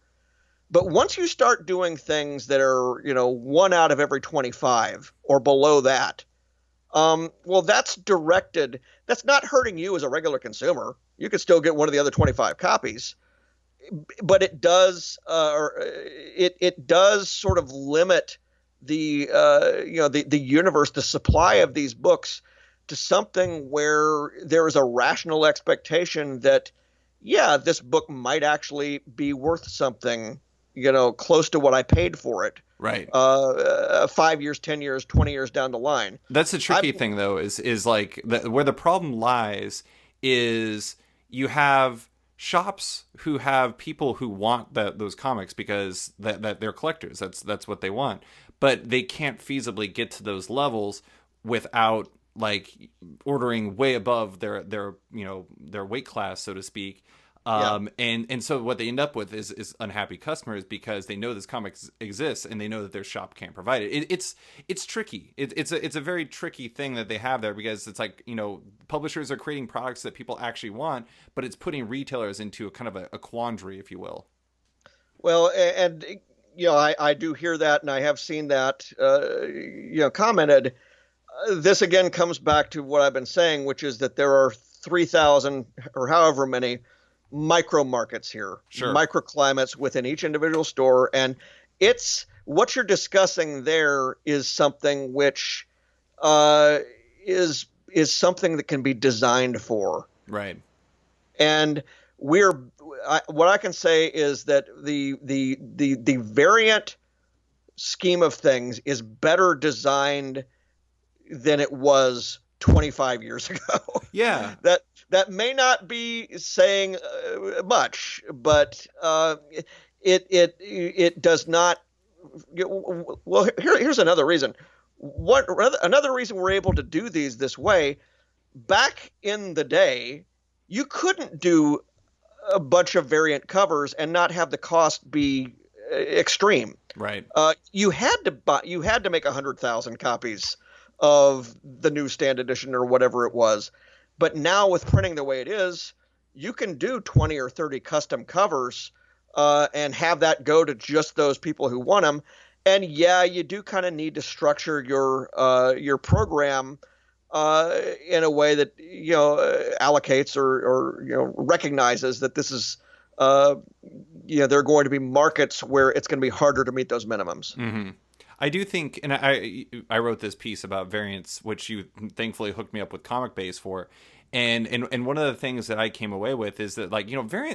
But once you start doing things that are 1 out of every 25 or below that, well, that's directed. That's not hurting you as a regular consumer. You could still get one of the other 25 copies. but it does, it does sort of limit the the universe, the supply of these books to something where there is a rational expectation that, yeah, this book might actually be worth something, close to what I paid for it. Right. 5 years, 10 years, 20 years down the line. That's the tricky thing, though, is like where the problem lies is you have shops who have people who want those comics because that they're collectors. That's what they want, but they can't feasibly get to those levels without like ordering way above their weight class, so to speak. And so what they end up with is unhappy customers because they know this comic exists and they know that their shop can't provide it. It's tricky. It's a very tricky thing that they have there because it's like, publishers are creating products that people actually want, but it's putting retailers into a kind of a quandary, if you will. Well, and I do hear that, and I have seen that commented. This again comes back to what I've been saying, which is that there are 3,000 or however many micro markets here, sure, microclimates within each individual store, and it's what you're discussing there is something which is something that can be designed for, right? And what I can say is that the variant scheme of things is better designed than it was 25 years ago. Yeah. That may not be saying much, but it does not. Well, here's another reason. Another reason we're able to do these this way. Back in the day, you couldn't do a bunch of variant covers and not have the cost be extreme. Right. You had to make 100,000 copies of the newsstand edition or whatever it was. But now with printing the way it is, you can do 20 or 30 custom covers and have that go to just those people who want them. And yeah, you do kind of need to structure your program in a way that allocates or recognizes that this is there are going to be markets where it's going to be harder to meet those minimums. Mm-hmm. I do think, and I wrote this piece about variants, which you thankfully hooked me up with Comic Base for, and one of the things that I came away with is that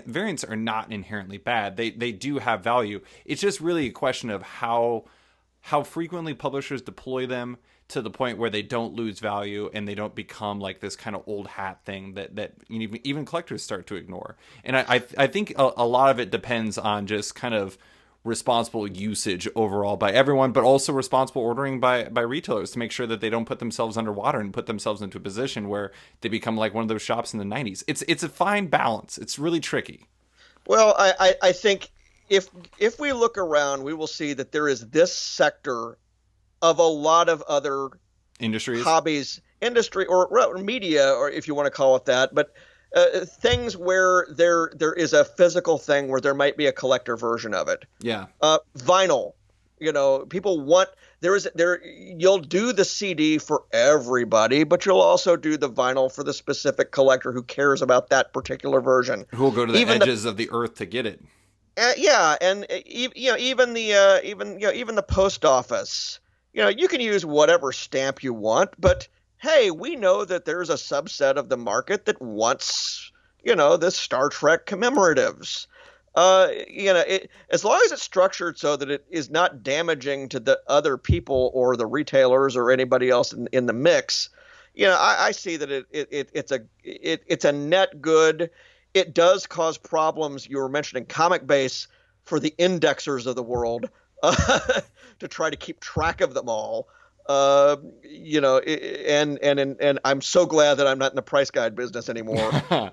variants are not inherently bad. They do have value. It's just really a question of how frequently publishers deploy them to the point where they don't lose value and they don't become like this kind of old hat thing that even collectors start to ignore. And I think a lot of it depends on just kind of responsible usage overall by everyone, but also responsible ordering by retailers to make sure that they don't put themselves underwater and put themselves into a position where they become like one of those shops in the 90s. It's a fine balance. It's really tricky. Well, I think if we look around, we will see that there is this sector of a lot of other industries, hobbies, industry or media, or if you want to call it that, but things where there is a physical thing where there might be a collector version of it. Yeah. Vinyl, people want you'll do the CD for everybody, but you'll also do the vinyl for the specific collector who cares about that particular version. Who will go to the edges of the earth to get it. Yeah, and even the post office. You can use whatever stamp you want, but hey, we know that there's a subset of the market that wants, the Star Trek commemoratives. As long as it's structured so that it is not damaging to the other people or the retailers or anybody else in the mix, I see that it's a net good. It does cause problems. You were mentioning Comic Base for the indexers of the world to try to keep track of them all. And I'm so glad that I'm not in the price guide business anymore. I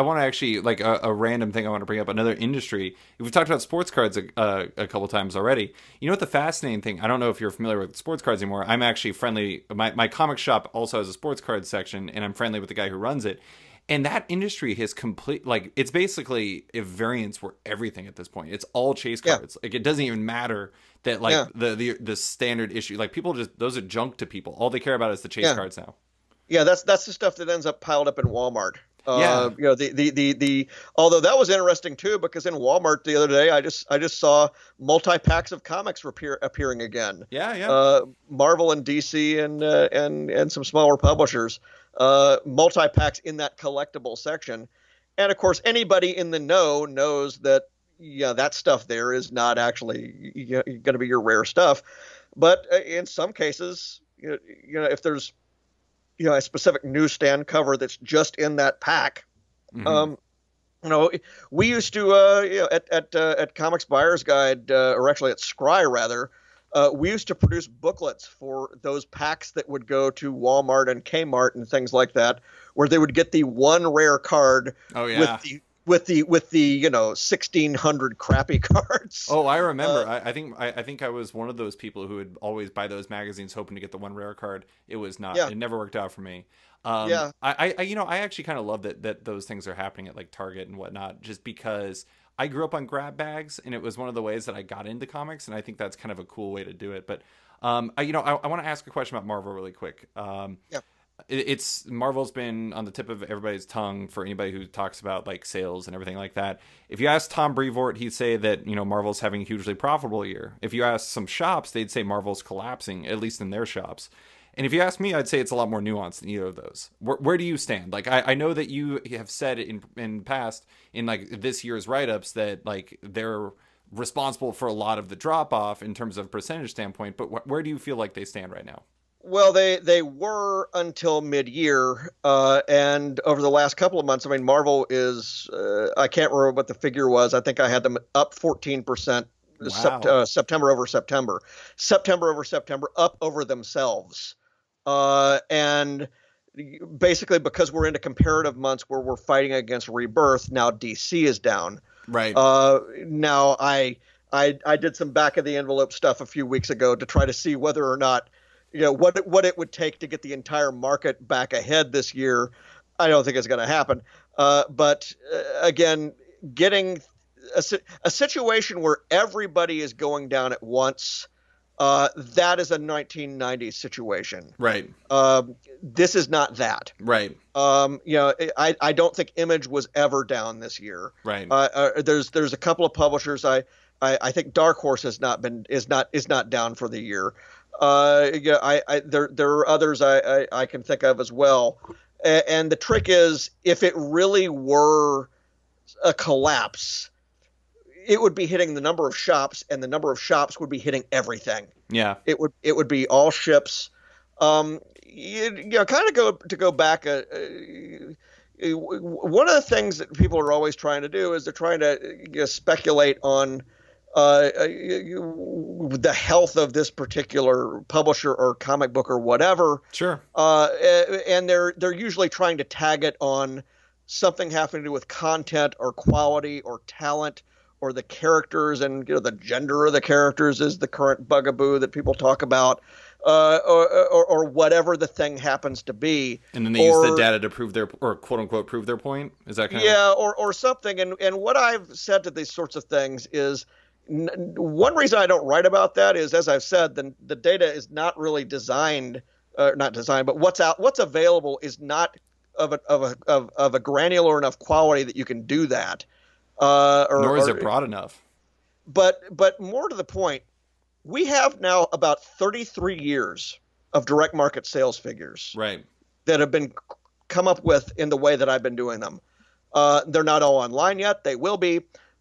want to actually, like a random thing I want to bring up, another industry. We've talked about sports cards a couple times already. You know what the fascinating thing, I don't know if you're familiar with sports cards anymore. I'm actually friendly. My comic shop also has a sports card section, and I'm friendly with the guy who runs it. And that industry has it's basically if variants were everything at this point. It's all chase cards. Yeah. Like it doesn't even matter that the standard issue, like people those are junk to people. All they care about is the chase cards now. Yeah, that's the stuff that ends up piled up in Walmart. Yeah. The although that was interesting too, because in Walmart the other day I just saw multi-packs of comics appearing again. Yeah. Yeah. Marvel and DC and some smaller publishers, multi-packs in that collectible section. And of course, anybody in the know knows that that stuff there is not actually going to be your rare stuff. But in some cases, if there's a specific newsstand cover that's just in that pack. Mm-hmm. Um, we used to at Comics Buyer's Guide, or actually at Scry rather, we used to produce booklets for those packs that would go to Walmart and Kmart and things like that, where they would get the one rare card Oh yeah. with the 1,600 crappy cards. Oh, I remember. I think I was one of those people who would always buy those magazines hoping to get the one rare card. It was not. Yeah, It never worked out for me. yeah. I actually kind of love that those things are happening at like Target and whatnot, just because I grew up on grab bags and it was one of the ways that I got into comics, and I think that's kind of a cool way to do it. But I want to ask a question about Marvel really quick. Yeah. It's Marvel's been on the tip of everybody's tongue for anybody who talks about like sales and everything like that. If you ask Tom Brevoort, he'd say that Marvel's having a hugely profitable year. If you ask some shops, they'd say Marvel's collapsing, at least in their shops. And if you ask me, I'd say it's a lot more nuanced than either of those. Where do you stand? Like I know that you have said in past in like this year's write-ups that like they're responsible for a lot of the drop off in terms of percentage standpoint, but where do you feel like they stand right now? Well, they were until mid-year, and over the last couple of months, I mean, Marvel is I can't remember what the figure was. I think I had them up 14%. Wow. September over September, September over September, up over themselves, and basically because we're into comparative months where we're fighting against Rebirth. Now DC is down. Right. Now I did some back of the envelope stuff a few weeks ago to try to see whether or not what it would take to get the entire market back ahead this year. I don't think it's going to happen. But again, getting a situation where everybody is going down at once, that is a 1990s situation. Right. This is not that. Right. I don't think Image was ever down this year. Right. There's a couple of publishers. I think Dark Horse is not down for the year. There are others I can think of as well. And the trick is, if it really were a collapse, it would be hitting the number of shops, and the number of shops would be hitting everything. Yeah. It would be all ships. Kind of go back. One of the things that people are always trying to do is they're trying to speculate on the health of this particular publisher or comic book or whatever. Sure. And they're usually trying to tag it on something having to do with content or quality or talent or the characters, and the gender of the characters is the current bugaboo that people talk about, or whatever the thing happens to be. And then they use the data to prove their, or quote unquote prove their point. Is that kind of or something? And what I've said to these sorts of things is, one reason I don't write about that is, as I've said, the data is not really designed, not designed, but what's available is not of a granular enough quality that you can do that. Nor is it broad enough. But more to the point, we have now about 33 years of direct market sales figures, right, that have been come up with in the way that I've been doing them. They're not all online yet. They will be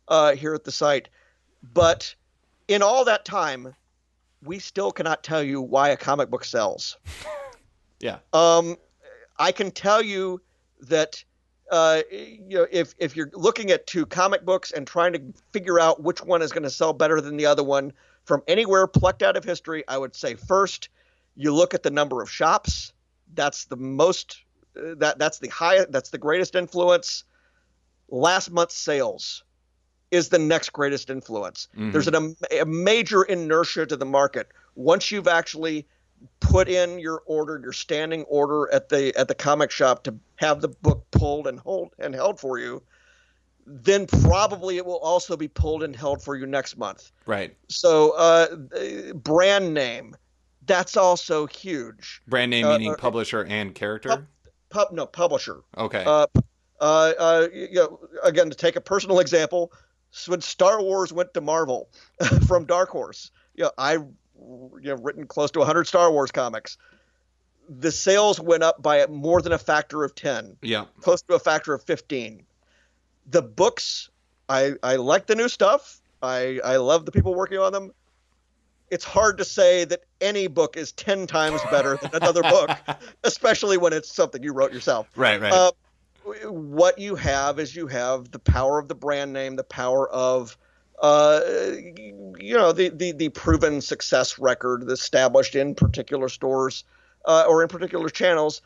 here at the site. But in all that time, we still cannot tell you why a comic book sells. Yeah. I can tell you that if you're looking at two comic books and trying to figure out which one is going to sell better than the other one from anywhere plucked out of history, I would say first you look at the number of shops. That's the most that's the highest, that's the greatest influence. Last month's sales is the next greatest influence. Mm-hmm. There's a major inertia to the market. Once you've actually put in your order, your standing order at the comic shop to have the book pulled and held for you, then probably it will also be pulled and held for you next month. Right. So brand name, that's also huge. Brand name meaning publisher and character? Publisher. Okay. Again, to take a personal example, when Star Wars went to Marvel from Dark Horse, I written close to 100 Star Wars comics. The sales went up by more than a factor of 10, Yeah. close to a factor of 15. The books, I like the new stuff. I love the people working on them. It's hard to say that any book is 10 times better than another book, especially when it's something you wrote yourself. Right, right. What you have is you have the power of the brand name, the power of the proven success record established in particular stores or in particular channels.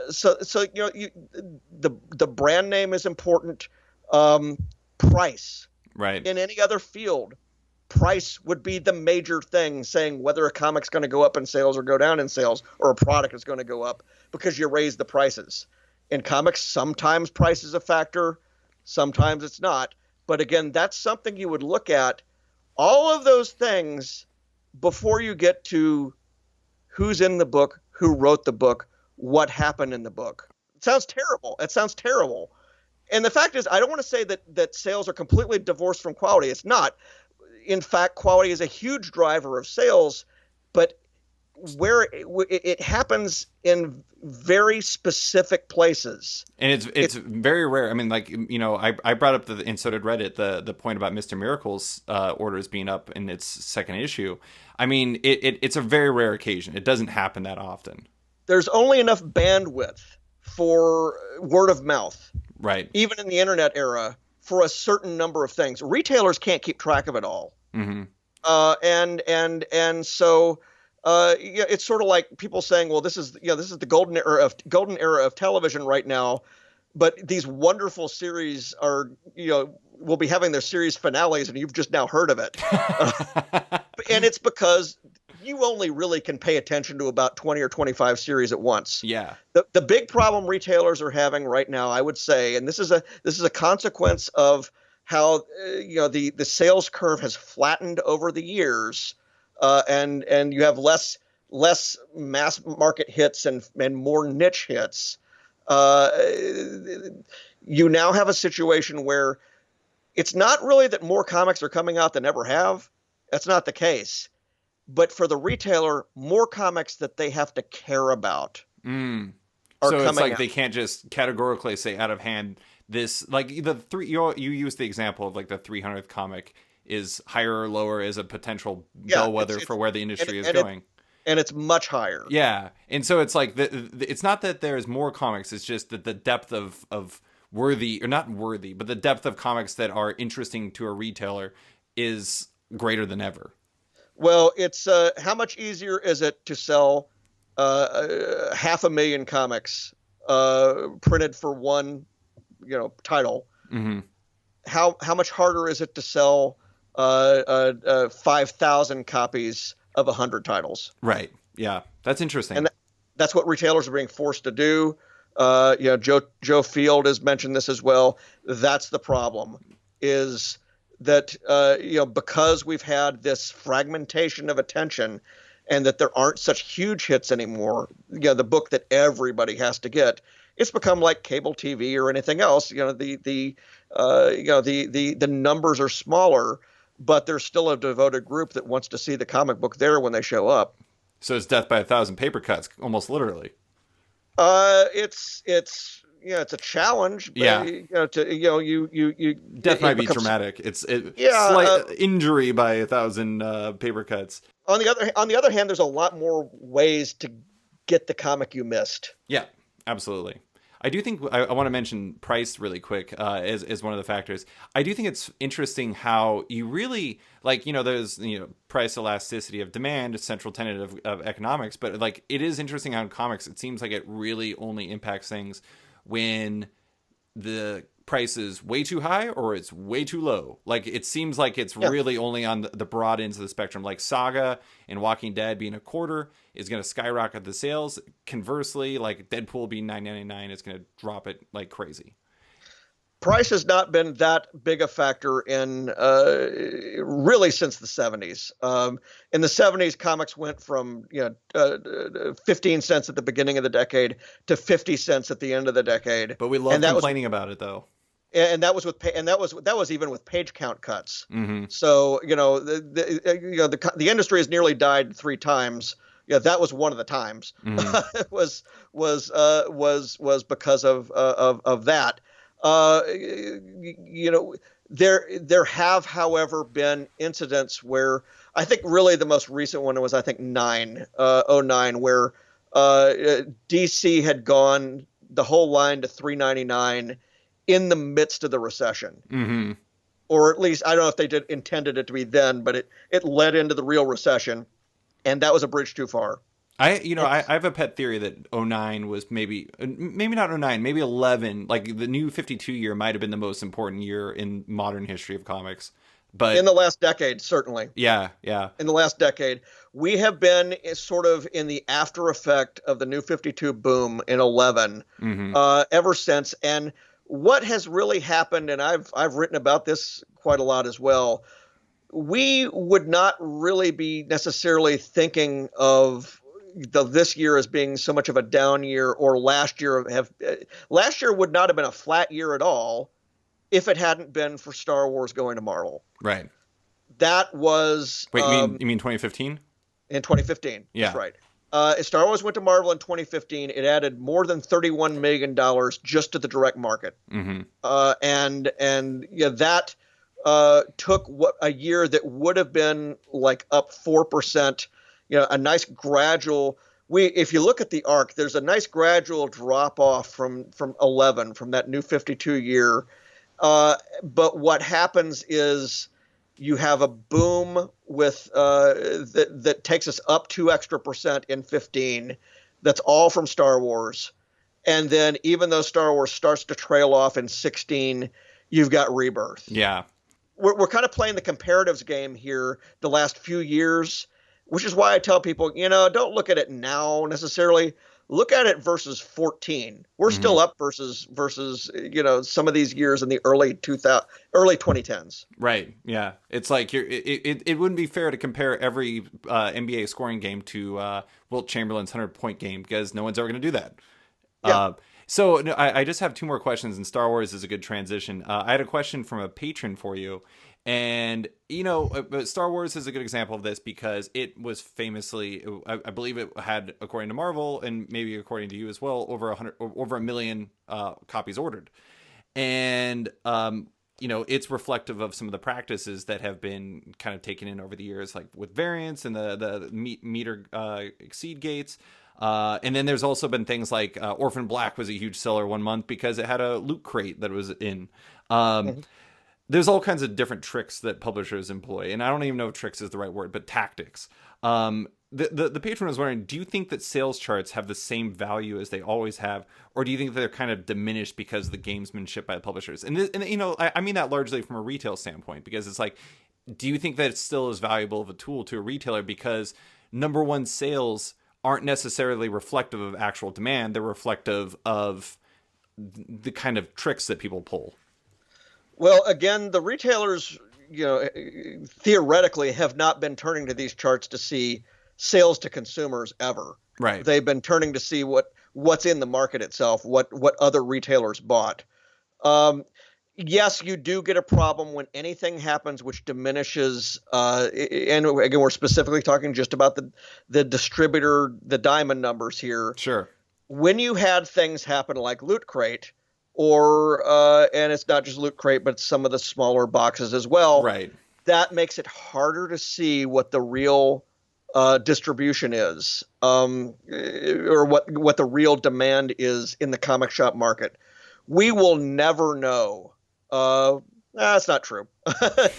So the brand name is important. Price Right. in any other field, price would be the major thing saying whether a comic's going to go up in sales or go down in sales, or a product is going to go up because you raise the prices. In comics, sometimes price is a factor, sometimes it's not. But again, that's something you would look at all of those things before you get to who's in the book, who wrote the book, what happened in the book. It sounds terrible. It sounds terrible. And the fact is, I don't want to say that sales are completely divorced from quality. It's not. In fact, quality is a huge driver of sales, but where it happens in very specific places. And it's very rare. I mean, like, I brought up and so did Reddit, the point about Mr. Miracle's orders being up in its second issue. I mean, it's a very rare occasion. It doesn't happen that often. There's only enough bandwidth for word of mouth, right? Even in the internet era, for a certain number of things. Retailers can't keep track of it all. Mm-hmm. And so it's sort of like people saying, well, this is the golden era of television right now, but these wonderful series are will be having their series finales, and you've just now heard of it. And it's because you only really can pay attention to about 20 or 25 series at once. Yeah. The big problem retailers are having right now, I would say, and this is a consequence of how the sales curve has flattened over the years, and you have less mass market hits and more niche hits. You now have a situation where it's not really that more comics are coming out than ever have. That's not the case. But for the retailer, more comics that they have to care about are so coming it's like out. They can't just categorically say out of hand this, like the three, you use the example of like the 300th comic is higher or lower as a potential bellwether for where the industry is going. And it's much higher. Yeah. And so it's like, it's not that there's more comics. It's just that the depth of worthy, or not worthy, but the depth of comics that are interesting to a retailer is greater than ever. Well, it's how much easier is it to sell 500,000 comics printed for one, title? Mm-hmm. How much harder is it to sell 5,000 copies of 100 titles? Right. Yeah, that's interesting. And that's what retailers are being forced to do. Joe Field has mentioned this as well. That's the problem. Is that because we've had this fragmentation of attention, and that there aren't such huge hits anymore, the book that everybody has to get, it's become like cable TV or anything else. The numbers are smaller, but there's still a devoted group that wants to see the comic book there when they show up. So it's death by 1,000 paper cuts, almost literally. It's a challenge. But, yeah. Death might be dramatic. Slight injury by 1,000 paper cuts. On the other hand, there's a lot more ways to get the comic you missed. Yeah, absolutely. I do think I want to mention price really quick as one of the factors. I do think it's interesting how you really there's price elasticity of demand, a central tenet of economics, but like it is interesting how in comics it seems like it really only impacts things when the price is way too high or it's way too low. Like it seems like it's really only on the broad ends of the spectrum. Like Saga and Walking Dead being a quarter is going to skyrocket the sales. Conversely, like Deadpool being $9.99 is going to drop it like crazy. Price has not been that big a factor in really since the 70s. In the 70s, comics went from 15 cents at the beginning of the decade to 50 cents at the end of the decade. But we love complaining about it, though. And that was that was even with page count cuts. Mm-hmm. So the industry has nearly died 3 times. Yeah, that was one of the times. Mm-hmm. It was because of that. There have, however, been incidents where I think really the most recent one was, I think, 09, where DC had gone the whole line to $3.99 in the midst of the recession. Mm-hmm. Or at least, I don't know if they intended it to be then, but it led into the real recession, and that was a bridge too far. I have a pet theory that 09 was maybe not 09, maybe 11. Like the new 52 year might have been the most important year in modern history of comics. But in the last decade, certainly. Yeah. In the last decade, we have been sort of in the after effect of the new 52 boom in 11 ever since. And what has really happened, and I've written about this quite a lot as well, we would not really be necessarily thinking of this year as being so much of a down year, or last year would not have been a flat year at all if it hadn't been for Star Wars going to Marvel. Right. That was wait. You mean 2015? In 2015. Yeah. That's right. Star Wars went to Marvel in 2015. It added more than $31 million just to the direct market. Mm-hmm. That took a year that would have been like up 4%. A nice gradual. If you look at the arc, there's a nice gradual drop off from 11, from that new 52 year. But what happens is you have a boom with that takes us up 2 extra percent in 15. That's all from Star Wars. And then even though Star Wars starts to trail off in 16, you've got Rebirth. Yeah. We're kind of playing the comparatives game here the last few years, which is why I tell people, don't look at it now necessarily. Look at it versus 14. We're still up versus some of these years in the early 2010s. Right. Yeah. It's like it wouldn't be fair to compare every NBA scoring game to Wilt Chamberlain's 100-point game, because no one's ever going to do that. Yeah. So I just have 2 more questions, and Star Wars is a good transition. I had a question from a patron for you. And, Star Wars is a good example of this because it was famously, I believe it had, according to Marvel and maybe according to you as well, over 1 million copies ordered. And, it's reflective of some of the practices that have been kind of taken in over the years, like with variants and the meter exceed gates. And then there's also been things like Orphan Black was a huge seller one month because it had a loot crate that was in. There's all kinds of different tricks that publishers employ, and I don't even know if tricks is the right word, but tactics. The patron was wondering, do you think that sales charts have the same value as they always have, or do you think they're kind of diminished because of the gamesmanship by the publishers? And I mean that largely from a retail standpoint, because it's like, do you think that it's still as valuable of a tool to a retailer because number one, sales aren't necessarily reflective of actual demand; they're reflective of the kind of tricks that people pull? Well, again, the retailers, theoretically have not been turning to these charts to see sales to consumers ever. Right. They've been turning to see what's in the market itself, what other retailers bought. Yes, you do get a problem when anything happens which diminishes, and again, we're specifically talking just about the distributor, the diamond numbers here. Sure. When you had things happen like Loot Crate, or and it's not just Loot Crate, but some of the smaller boxes as well. Right. That makes it harder to see what the real distribution is, or what the real demand is in the comic shop market. We will never know. That's not true. I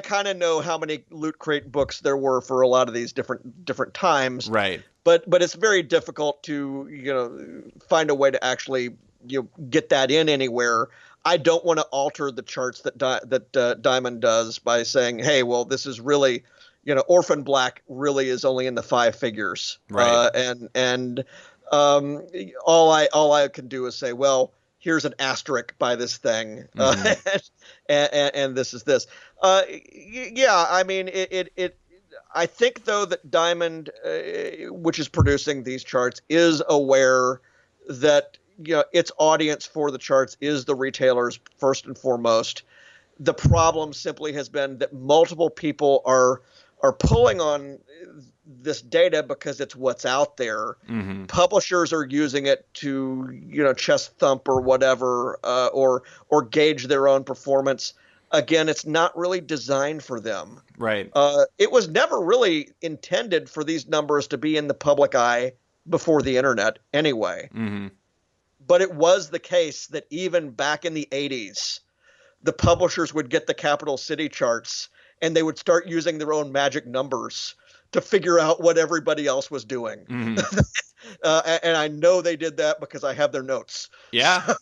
kind of know how many Loot Crate books there were for a lot of these different times. Right. But it's very difficult to find a way to actually get that in anywhere. I don't want to alter the charts that Diamond does by saying, hey, well, this is really, Orphan Black really is only in the 5 figures. Right. All I can do is say, well, here's an asterisk by this thing, and this is this. Yeah, I mean, it. I think though that Diamond, which is producing these charts, is aware that its audience for the charts is the retailers first and foremost. The problem simply has been that multiple people are pulling on this data because it's what's out there. Mm-hmm. Publishers are using it to chest thump or whatever, or gauge their own performance. Again, it's not really designed for them. Right. It was never really intended for these numbers to be in the public eye before the internet anyway. Mm-hmm. But it was the case that even back in the 80s, the publishers would get the capital city charts and they would start using their own magic numbers to figure out what everybody else was doing. Mm-hmm. And I know they did that because I have their notes. Yeah.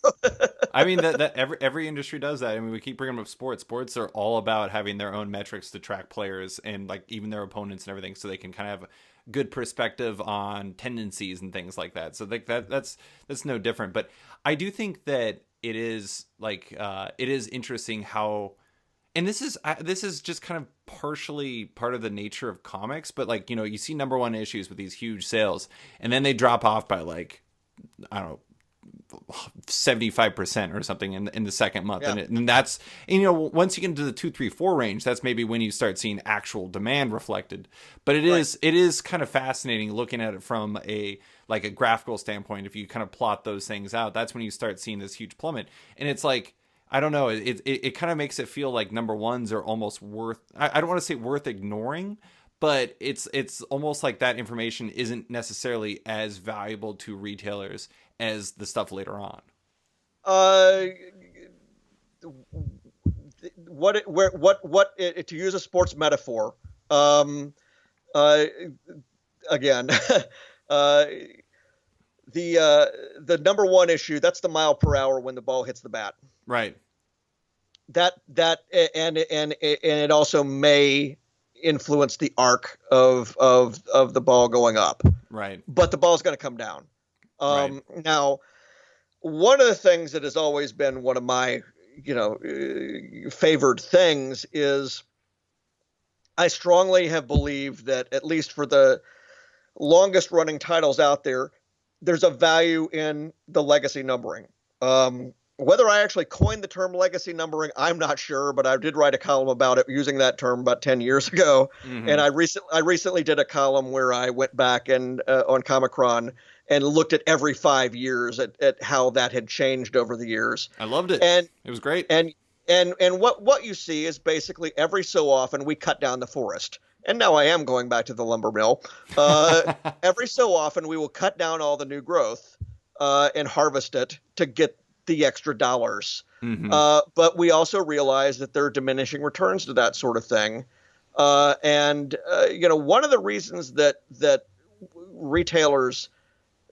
I mean, that every industry does that. I mean, we keep bringing up sports. Sports are all about having their own metrics to track players and like even their opponents and everything, so they can kind of have good perspective on tendencies and things like that. So like that's no different. But I do think that it is like it is interesting how, and this is just kind of partially part of the nature of comics, but like, you see number one issues with these huge sales and then they drop off by like, I don't know, 75% or something in the second month. Yeah. And that's, once you get into the 2, 3, 4 range, that's maybe when you start seeing actual demand reflected. But it is kind of fascinating looking at it from a graphical standpoint. If you kind of plot those things out, that's when you start seeing this huge plummet. And it's like, I don't know, it kind of makes it feel like number ones are almost worth, I don't want to say worth ignoring, but it's almost like that information isn't necessarily as valuable to retailers as the stuff later on. To use a sports metaphor, again, the number one issue, that's the mile per hour when the ball hits the bat. Right. And it also may influence the arc of the ball going up. Right. But the ball's going to come down. Right. Now, one of the things that has always been one of my, favored things is I strongly have believed that at least for the longest running titles out there, there's a value in the legacy numbering. Whether I actually coined the term legacy numbering, I'm not sure, but I did write a column about it using that term about 10 years ago. Mm-hmm. And I recently did a column where I went back and on Comichron and looked at every 5 years at how that had changed over the years. I loved it. And it was great. And what you see is basically every so often we cut down the forest. And now I am going back to the lumber mill. Every so often we will cut down all the new growth and harvest it to get the extra dollars. Mm-hmm. But we also realize that there are diminishing returns to that sort of thing. And one of the reasons that retailers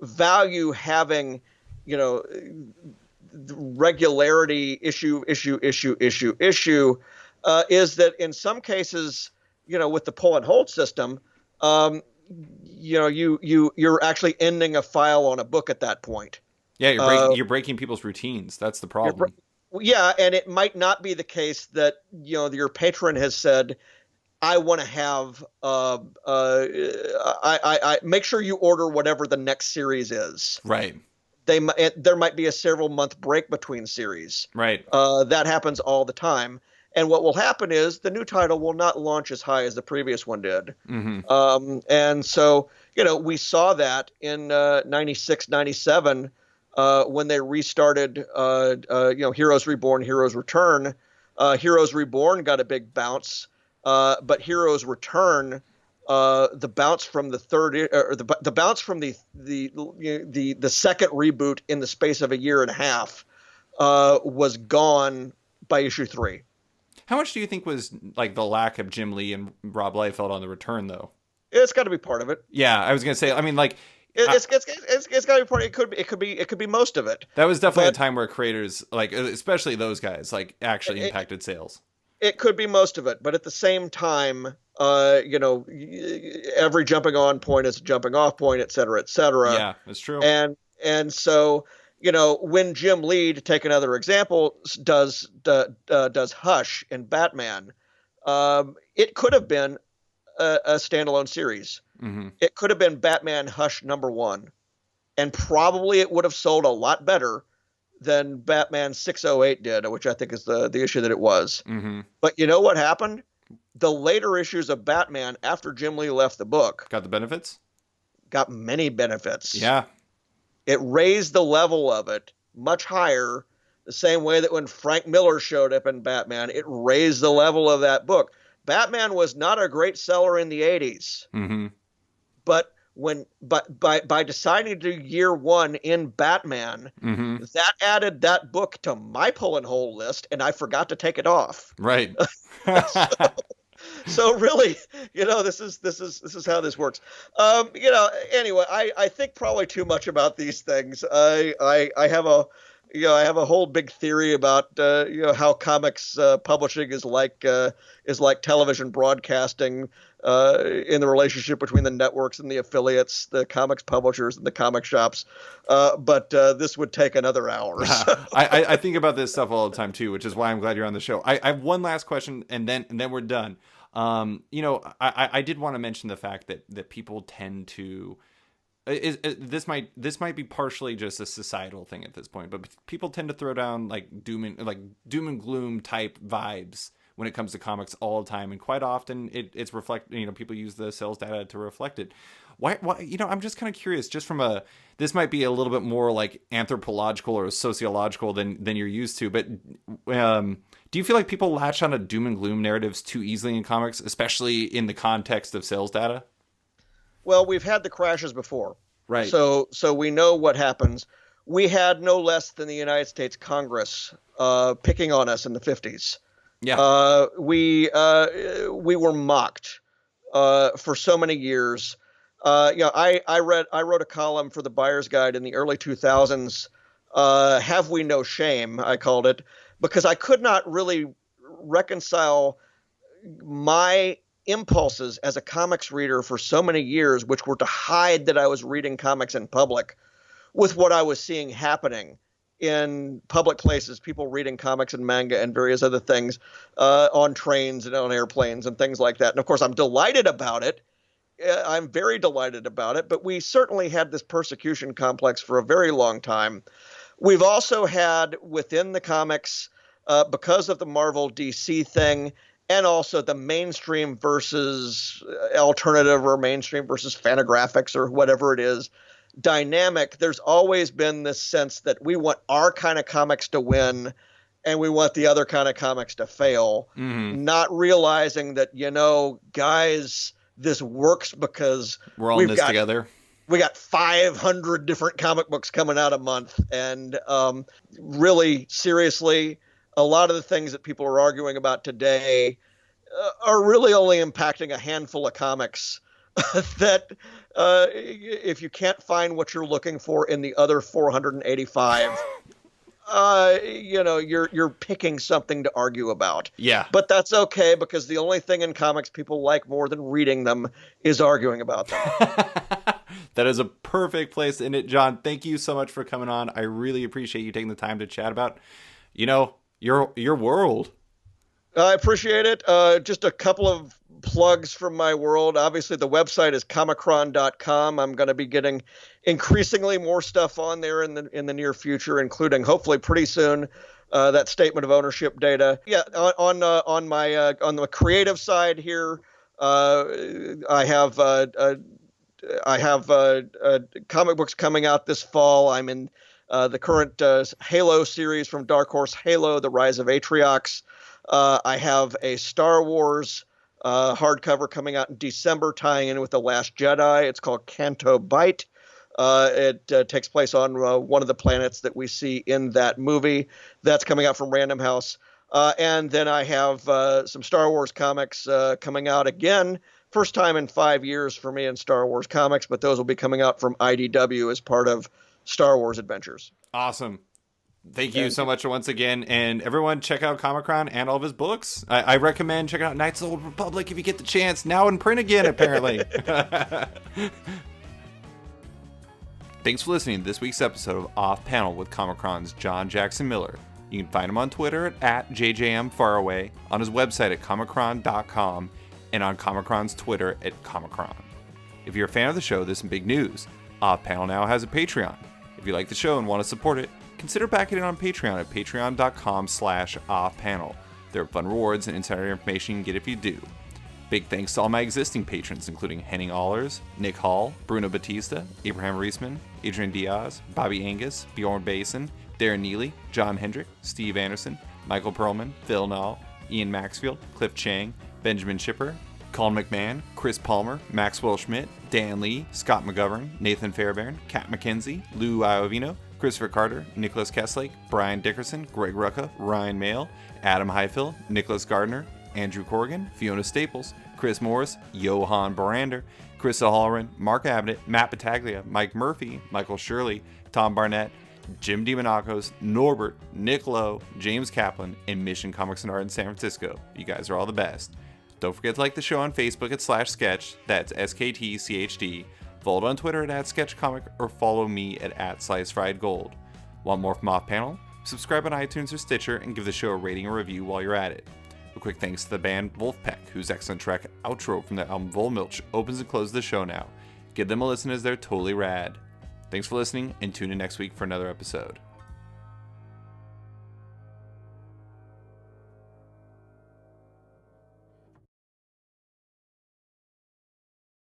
value having, regularity issue is that in some cases, with the pull and hold system, you're actually ending a file on a book at that point. Yeah, you're breaking people's routines. That's the problem. Yeah, and it might not be the case that your patron has said, I want to have. I make sure you order whatever the next series is. Right. There might be a several month break between series. Right. That happens all the time. And what will happen is the new title will not launch as high as the previous one did. Mm-hmm. And so we saw that in 96, 97. When they restarted, Heroes Reborn, Heroes Return. Heroes Reborn got a big bounce, but Heroes Return, the bounce from the third, or the bounce from the second reboot in the space of a year and a half, was gone by issue 3. How much do you think was like the lack of Jim Lee and Rob Liefeld on the return, though? It's got to be part of it. Yeah, I was gonna say. I mean, like. It's got to be part. It could be most of it. That was definitely a time where creators, like especially those guys, like actually impacted sales. It could be most of it, but at the same time, every jumping on point is a jumping off point, et cetera, et cetera. Yeah, that's true. And so, when Jim Lee, to take another example, does Hush in Batman, it could have been a standalone series. Mm-hmm. It could have been Batman Hush #1, and probably it would have sold a lot better than Batman 608 did, which I think is the issue that it was. Mm-hmm. But you know what happened? The later issues of Batman, after Jim Lee left the book, Got the benefits? got many benefits. Yeah. It raised the level of it much higher, the same way that when Frank Miller showed up in Batman, it raised the level of that book. Batman was not a great seller in the 80s. Mm-hmm. But by deciding to do year one in Batman, Mm-hmm. that added that book to my pull and hold list, and I forgot to take it off. Right. So really, this is how this works. Anyway, I think probably too much about these things. I have a whole big theory about how comics publishing is like television broadcasting in the relationship between the networks and the affiliates, the comics publishers and the comic shops. But this would take another hour. So. I think about this stuff all the time too, which is why I'm glad you're on the show. I have one last question, and then we're done. I did want to mention the fact that people tend to. This might be partially just a societal thing at this point, but people tend to throw down like doom and gloom type vibes when it comes to comics all the time, and quite often it's people use the sales data to reflect it. Why I'm just kind of curious, just from this might be a little bit more like anthropological or sociological than you're used to, but do you feel like people latch on to doom and gloom narratives too easily in comics, especially in the context of sales data? Well, we've had the crashes before. Right. So we know what happens. We had no less than the United States Congress picking on us in the 50s. Yeah. We were mocked for so many years. I wrote a column for the Buyer's Guide in the early 2000s. Have We No Shame, I called it, because I could not really reconcile my impulses as a comics reader for so many years, which were to hide that I was reading comics in public, with what I was seeing happening in public places, people reading comics and manga and various other things on trains and on airplanes and things like that. And of course, I'm delighted about it. I'm very delighted about it, but we certainly had this persecution complex for a very long time. We've also had within the comics, because of the Marvel DC thing, and also the mainstream versus alternative or mainstream versus Fantagraphics or whatever it is, dynamic, there's always been this sense that we want our kind of comics to win and we want the other kind of comics to fail, not realizing that, guys, this works because we're all in this together. We got 500 different comic books coming out a month. And really, seriously, a lot of the things that people are arguing about today are really only impacting a handful of comics that if you can't find what you're looking for in the other 485, you're picking something to argue about. Yeah. But that's okay, because the only thing in comics people like more than reading them is arguing about them. That is a perfect place to end it, John. Thank you so much for coming on. I really appreciate you taking the time to chat about, your world. I appreciate it. Just a couple of plugs from my world. Obviously, the website is Comichron.com. I'm going to be getting increasingly more stuff on there in the near future, including hopefully pretty soon that statement of ownership data. Yeah, on the creative side here, I have comic books coming out this fall. I'm in the current Halo series from Dark Horse, Halo: The Rise of Atriox. I have a Star Wars hardcover coming out in December, tying in with The Last Jedi. It's called Canto Bight. It takes place on one of the planets that we see in that movie. That's coming out from Random House. And then I have some Star Wars comics coming out again. First time in 5 years for me in Star Wars comics, but those will be coming out from IDW as part of Star Wars Adventures. Awesome. Thank you so much once again. And everyone, check out Comichron and all of his books. I recommend checking out Knights of the Old Republic if you get the chance. Now in print again, apparently. Thanks for listening to this week's episode of Off Panel with Comichron's John Jackson Miller. You can find him on Twitter at JJMFaraway, on his website at Comichron.com, and on Comichron's Twitter at Comichron. If you're a fan of the show, there's some big news. Off Panel now has a Patreon. If you like the show and want to support it, consider backing it on Patreon at patreon.com/offpanel. There are fun rewards and insider information you can get if you do. Big thanks to all my existing patrons, including Henning Allers, Nick Hall, Bruno Batista, Abraham Reisman, Adrian Diaz, Bobby Angus, Bjorn Basin, Darren Neely, John Hendrick, Steve Anderson, Michael Perlman, Phil Nall, Ian Maxfield, Cliff Chang, Benjamin Schipper, Colin McMahon, Chris Palmer, Maxwell Schmidt, Dan Lee, Scott McGovern, Nathan Fairbairn, Kat McKenzie, Lou Iovino, Christopher Carter, Nicholas Kesslake, Brian Dickerson, Greg Rucka, Ryan Mayle, Adam Highfill, Nicholas Gardner, Andrew Corrigan, Fiona Staples, Chris Morris, Johan Borander, Krista Hallren, Mark Abbott, Matt Battaglia, Mike Murphy, Michael Shirley, Tom Barnett, Jim DiMonacos, Norbert, Nick Lowe, James Kaplan, and Mission Comics and Art in San Francisco. You guys are all the best. Don't forget to like the show on Facebook at /sketch, that's SKTCHD. Follow it on Twitter at @sketchcomic, or follow me at @slicefriedgold. Want more from Off Panel? Subscribe on iTunes or Stitcher and give the show a rating or review while you're at it. A quick thanks to the band Wolfpack, whose excellent track Outro from their album Volmilch opens and closes the show now. Give them a listen as they're totally rad. Thanks for listening, and tune in next week for another episode.